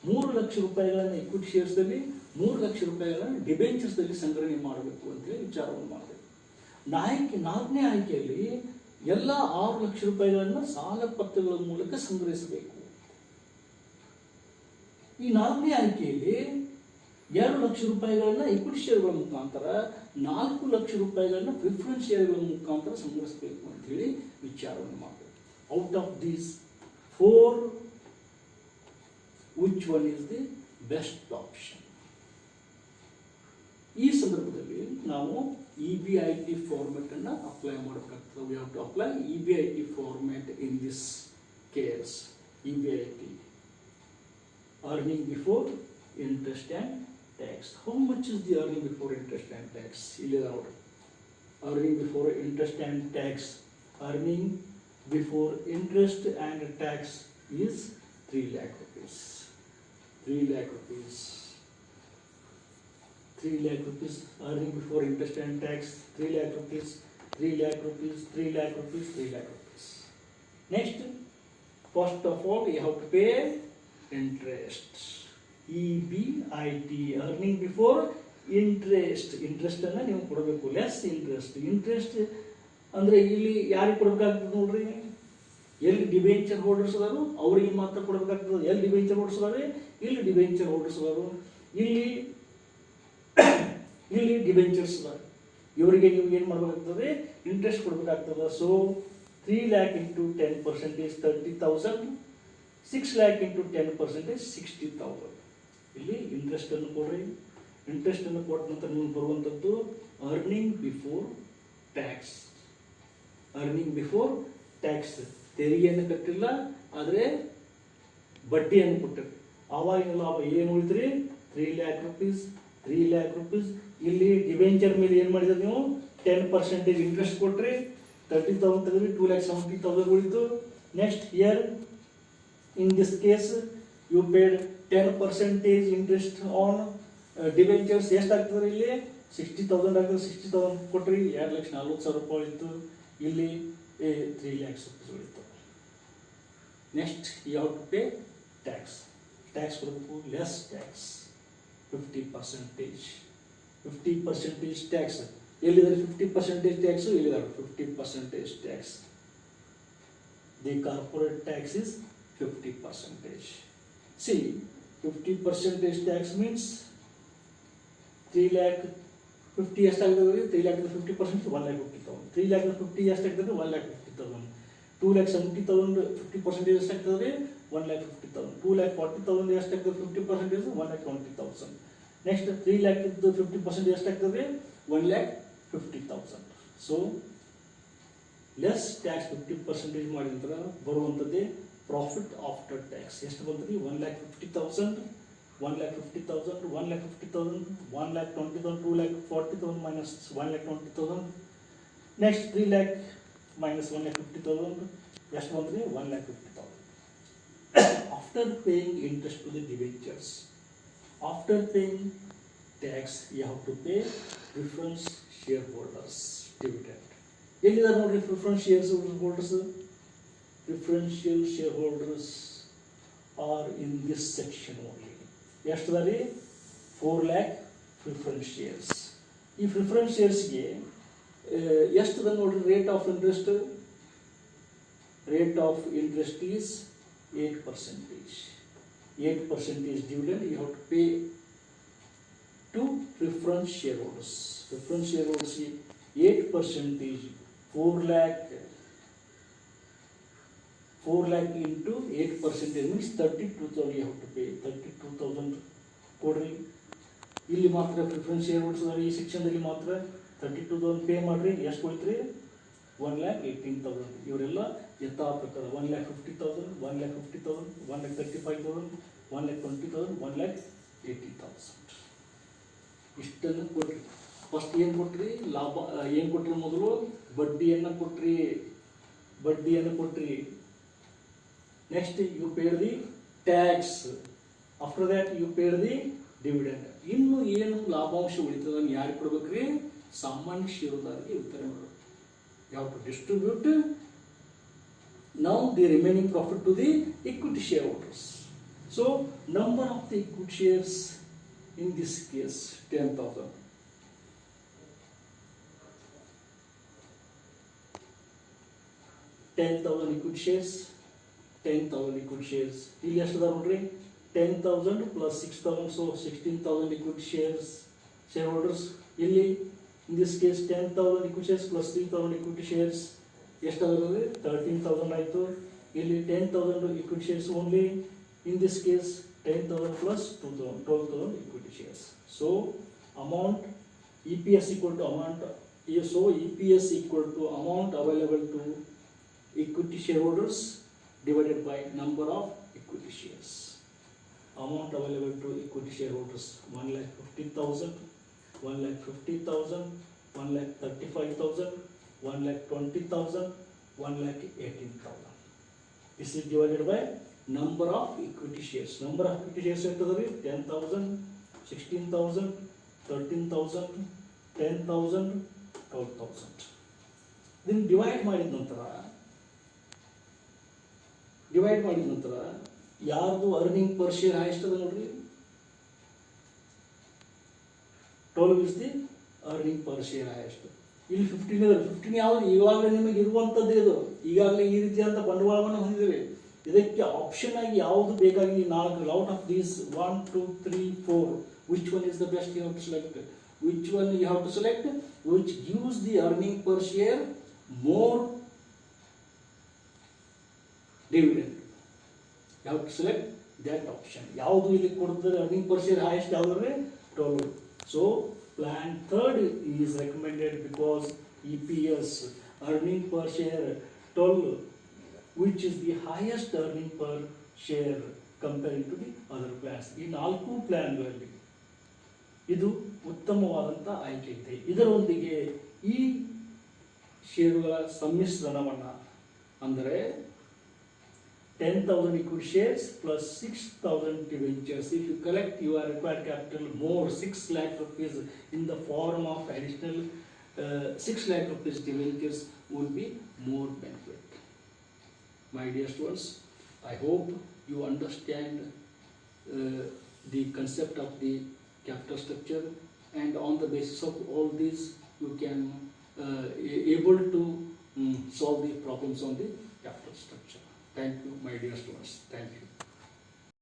3 ಲಕ್ಷ ರೂಪಾಯಿಗಳನ್ನು ಇಕ್ವಿಟಿ ಶೇರ್ಸ್ದಲ್ಲಿ, 3 ಲಕ್ಷ ರೂಪಾಯಿಗಳನ್ನು ಡಿಬೆಂಚರ್ಸ್ದಲ್ಲಿ ಸಂಗ್ರಹಣೆ ಮಾಡಬೇಕು ಅಂತೇಳಿ ವಿಚಾರವನ್ನು ಮಾಡಿದೆ. ನಾಲ್ಕನೇ ಆಯ್ಕೆಯಲ್ಲಿ ಎಲ್ಲ 6 ಲಕ್ಷ ರೂಪಾಯಿಗಳನ್ನು ಸಾಲ ಪತ್ರಗಳ ಮೂಲಕ ಸಂಗ್ರಹಿಸಬೇಕು. ಈ ನಾಲ್ಕನೇ ಆಯ್ಕೆಯಲ್ಲಿ 2 ಲಕ್ಷ ರೂಪಾಯಿಗಳನ್ನ ಇಕ್ವಿಟಿ ಶೇರ್ಗಳ ಮುಖಾಂತರ, 4 ಲಕ್ಷ ರೂಪಾಯಿಗಳನ್ನ ಪ್ರಿಫರೆನ್ಸ್ ಶೇರ್ಗಳ ಮುಖಾಂತರ ಸಂಗ್ರಹಿಸಬೇಕು ಅಂತ ಹೇಳಿ ವಿಚಾರವನ್ನು ಮಾಡಬೇಕು. Out of these 4 which one is the best option? ಈ ಸಂದರ್ಭದಲ್ಲಿ ನಾವು EBIT ಫಾರ್ಮ್ಯಾಟ್ ಅನ್ನು ಅಪ್ಲೈ ಮಾಡಬೇಕಾಗ್ತದೆ. we have to apply EBIT format in this case. EBIT, earning before interest and tax. How much is the earning before interest and tax? ಇಲ್ಲಿ ನೋಡಿ, earning before interest and tax. Earning before interest and tax is 3 lakh rupees. 3 lakh rupees. 3 lakh rupees. Earning before interest and tax 3 lakh rupees. 3 lakh rupees. 3 lakh rupees. 3 lakh rupees. Next, first of all, you have to pay interest. EBIT, earning before interest. Interest ಅನ್ನು ನೀವು ಕೊಡಬೇಕು. Less interest. Interest ಅಂದರೆ ಇಲ್ಲಿ ಯಾರಿಗೆ ಕೊಡಬೇಕಾಗ್ತದೆ ನೋಡ್ರಿ, ಎಲ್ಲಿ debenture holders ಅದಾರು ಅವ್ರಿಗೆ ಮಾತ್ರ ಕೊಡಬೇಕಾಗ್ತದೆ. ಎಲ್ಲಿ ಡಿಬೆಂಚರ್ ಹೋಲ್ಡರ್ಸ್ ಅದಾವೆ ಇಲ್ಲಿ ಡಿಬೆಂಚರ್ ಹೋಲ್ಡರ್ಸ್ ಅದಾರು, ಇಲ್ಲಿ ಇಲ್ಲಿ ಡಿಬೆಂಚರ್ಸ್ ಅದಾವೆ, ಇವರಿಗೆ ನೀವು ಏನು ಮಾಡಬೇಕಾಗ್ತದೆ, ಇಂಟ್ರೆಸ್ಟ್ ಕೊಡಬೇಕಾಗ್ತದೆ. So 3 lakh into 10% is 30,000, 6 lakh into 10% is 60,000. ಇಲ್ಲಿ ಇಂಟ್ರೆಸ್ಟ್ ಅನ್ನು ಕೊಡ್ರಿ. ಇಂಟ್ರೆಸ್ಟ್ ಅನ್ನು ಕೊಟ್ಟ ನಂತರ ನಿಮ್ಗೆ ಬರುವಂಥದ್ದು earning before tax. Earning before tax, ತೆರಿಗೆಯನ್ನು ಕಟ್ಟಿಲ್ಲ ಆದರೆ ಬಡ್ಡಿಯನ್ನು ಕೊಟ್ಟಿರಿ. ಆವಾಗಿನ ಲಾಭ ಏನು ಉಳಿದ್ರಿ, 3 lakh rupees. 3 lakh rupees. ಇಲ್ಲಿ ಡಿಬೆಂಚರ್ ಮೇಲೆ ಏನು ಮಾಡಿದ್ರೆ ನೀವು 10% ಇಂಟ್ರೆಸ್ಟ್ ಕೊಟ್ರಿ, 30,000 ತೆಗೆದ್ರಿ, 2,70,000 ಉಳಿತು. Next year in this case you paid 10% interest on debentures. ಎಷ್ಟಾಗ್ತದೆ ಇಲ್ಲಿ 60,000 ಆಗ್ತದೆ. 60,000 ಕೊಟ್ರಿ, 2,40,000 ರೂಪಾಯಿ ಉಳಿತು. ಇಲ್ಲಿ 3 lakhs rupees ಉಳಿತು. Next you have to pay tax. Tax ಕೊಡಬೇಕು, ಲೆಸ್ ಟ್ಯಾಕ್ಸ್ 50%. 50% ಟ್ಯಾಕ್ಸ್ ಎಲ್ಲಿದ್ದಾರೆ, 50% ಟ್ಯಾಕ್ಸು ಎಲ್ಲಿದ್ದಾರೆ, 50% tax. The corporate tax is 50%. See 50% tax means 3 lakh 50 ಎಷ್ಟಾಗ್ತದೆ, 3 lakh 50% 1,50,000. 3 lakh 50 ಎಷ್ಟಾಗ್ತದೆ, 1,50,000. 2,70,000 50% ಎಷ್ಟಾಗ್ತದೆ, 1,50,000. 2,40,000 ಎಷ್ಟಾಗ್ತದೆ, 50% 1,20,000. ನೆಕ್ಸ್ಟ್ 3 lakh 50% ಎಷ್ಟಾಗ್ತದೆ, 1,50,000. ಸೊ ಲೆಸ್ ಟ್ಯಾಕ್ಸ್ 50% ಮಾಡಿದ ನಂತರ ಬರುವಂಥದ್ದೇ ಪ್ರಾಫಿಟ್ ಆಫ್ಟರ್ ಟ್ಯಾಕ್ಸ್. ಎಷ್ಟು ಬರ್ತದೆ, 1,50,000, 1,50,000, 1,50,000, 1,20,000, 2,40,000 minus 1,20,000. ನೆಕ್ಸ್ಟ್ 3 lakh minus 1,50,000 ಎಷ್ಟು ಬಂದರೆ 1,50,000. After paying interest to the debentures, after paying tax you have to pay preference share holders dividend. ಎಲ್ಲಿದ್ದಾರೆ ನೋಡ್ರಿ preference shares holders? Preferential share holders are in this section only. ಎಷ್ಟು ಅದ ರೀ, 4 lakh preference shares. ಈ preference ಶೇರ್ಸ್ಗೆ ಎಷ್ಟು ಅದ ನೋಡ್ರಿ rate of interest? Rate of interest is 8%. 8% dividend you have to pay to preference shareholders. Preference shareholders 8% 4 lakh. 4 lakh into 8% means 32,000 you have to pay. 32,000 ಕೊಡ್ರಿ. ಇಲ್ಲಿ ಮಾತ್ರ ಪ್ರಿಫರೆನ್ಸ್ ಶೇರ್ ಹೋಲ್ಡರ್ಸ್ ಈ ಸೆಕ್ಷನ್ದಲ್ಲಿ ಮಾತ್ರ 32,000 ಪೇ ಮಾಡ್ರಿ. ಎಷ್ಟು ಕೊಡ್ತೀರಿ, 1,18,000. ಇವರೆಲ್ಲ ಯಥಾ ಪ್ರಕಾರ 1,50,000, 1,50,000, 1,35,000, 1,20,000, 1,80,000 ಇಷ್ಟನ್ನು ಕೊಟ್ರಿ. ಫಸ್ಟ್ ಏನು ಕೊಟ್ರಿ, ಲಾಭ ಏನು ಕೊಟ್ರಿ, ಮೊದಲು ಬಡ್ಡಿಯನ್ನು ಕೊಟ್ರಿ. Next you paid the tax. After that you paid the dividend. ಇನ್ನು ಏನು ಲಾಭಾಂಶ ಉಳಿತದನ್ನು ಯಾರಿಗೆ ಕೊಡ್ಬೇಕ್ರಿ, ಸಾಮಾನ್ಯ ಷೇರುದಾರರಿಗೆ ವಿತರಣೆ ಮಾಡಬೇಕು. You have to distribute now the remaining profit to the equity shareholders. So number of the equity shares in this case 10,000. 10,000 equity shares. 10,000 equity shares. ಇಲ್ಲಿ ಎಷ್ಟು ಅದ ನೋಡ್ರಿ, 10,000 plus 6,000, so 16,000 equity shareholders. ಇಲ್ಲಿ in this case 10,000 equity shares plus 3,000 equity shares ಎಷ್ಟಾಗುತ್ತೆ, 13,000 ಆಯಿತು. ಇಲ್ಲಿ 10,000 equity shares only. In this case 10,000 plus 2,000, 12,000 equity shares. So amount EPS equal to amount. So EPS equal to amount available to equity shareholders divided by number of equity shares. Amount available to equity shareholders 1,50,000, 1,50,000, 1,35,000, 1,20,000, 1,18,000. This is divided by number of equity shares. Number of equity shares ಎಷ್ಟದರಿ, 10,000, 16,000, 13,000, 10,000, 12,000. ಇದನ್ನು divide ಮಾಡಿದ ನಂತರ ಯಾರ್ದು earning per share highest ಅದ ನೋಡ್ರಿ, 12 is the earning per share highest. ಇಲ್ಲಿ 15 ಇದೆ. 15 ಯಾವುದು ಈಗಾಗಲೇ ನಿಮಗೆ ಇರುವಂಥದ್ದು ಇದು. ಈಗಾಗಲೇ ಈ ರೀತಿಯಾದಂಥ ಬಂಡವಾಳವನ್ನು ಹೊಂದಿದ್ದೇವೆ. ಇದಕ್ಕೆ ಆಪ್ಷನ್ ಆಗಿ ಯಾವುದು ಬೇಕಾಗಿ 4 out of these 1 2 3 4 which one is the best you have to select? Which one you have to select? Which gives the earning per share more dividend. You have to select that option. ಯಾವುದು ಇಲ್ಲಿ ಕೊಡ್ತಾರೆ earning per share highest ಯಾವುದು? 12. So plan third is recommended because EPS earning per share 12, which is the highest earning per share comparing to the other plans. ಈ 4 ಪ್ಲಾನ್ಗಳಲ್ಲಿ ಇದು ಉತ್ತಮವಾದಂಥ ಆಯ್ಕೆ ಇದೆ. ಇದರೊಂದಿಗೆ ಈ ಷೇರುಗಳ ಸಮ್ಮಿಶ್ರಣವನ್ನು ಅಂದರೆ 10,000 equity shares plus 6,000 debentures. If you collect your required capital more 6 lakh rupees in the form of additional 6 lakh rupees debentures will be more benefit. My dear students, I hope you understand the concept of the capital structure, and on the basis of all these you can able to solve the problems on the capital structure. Thank you, my dear students. Thank you.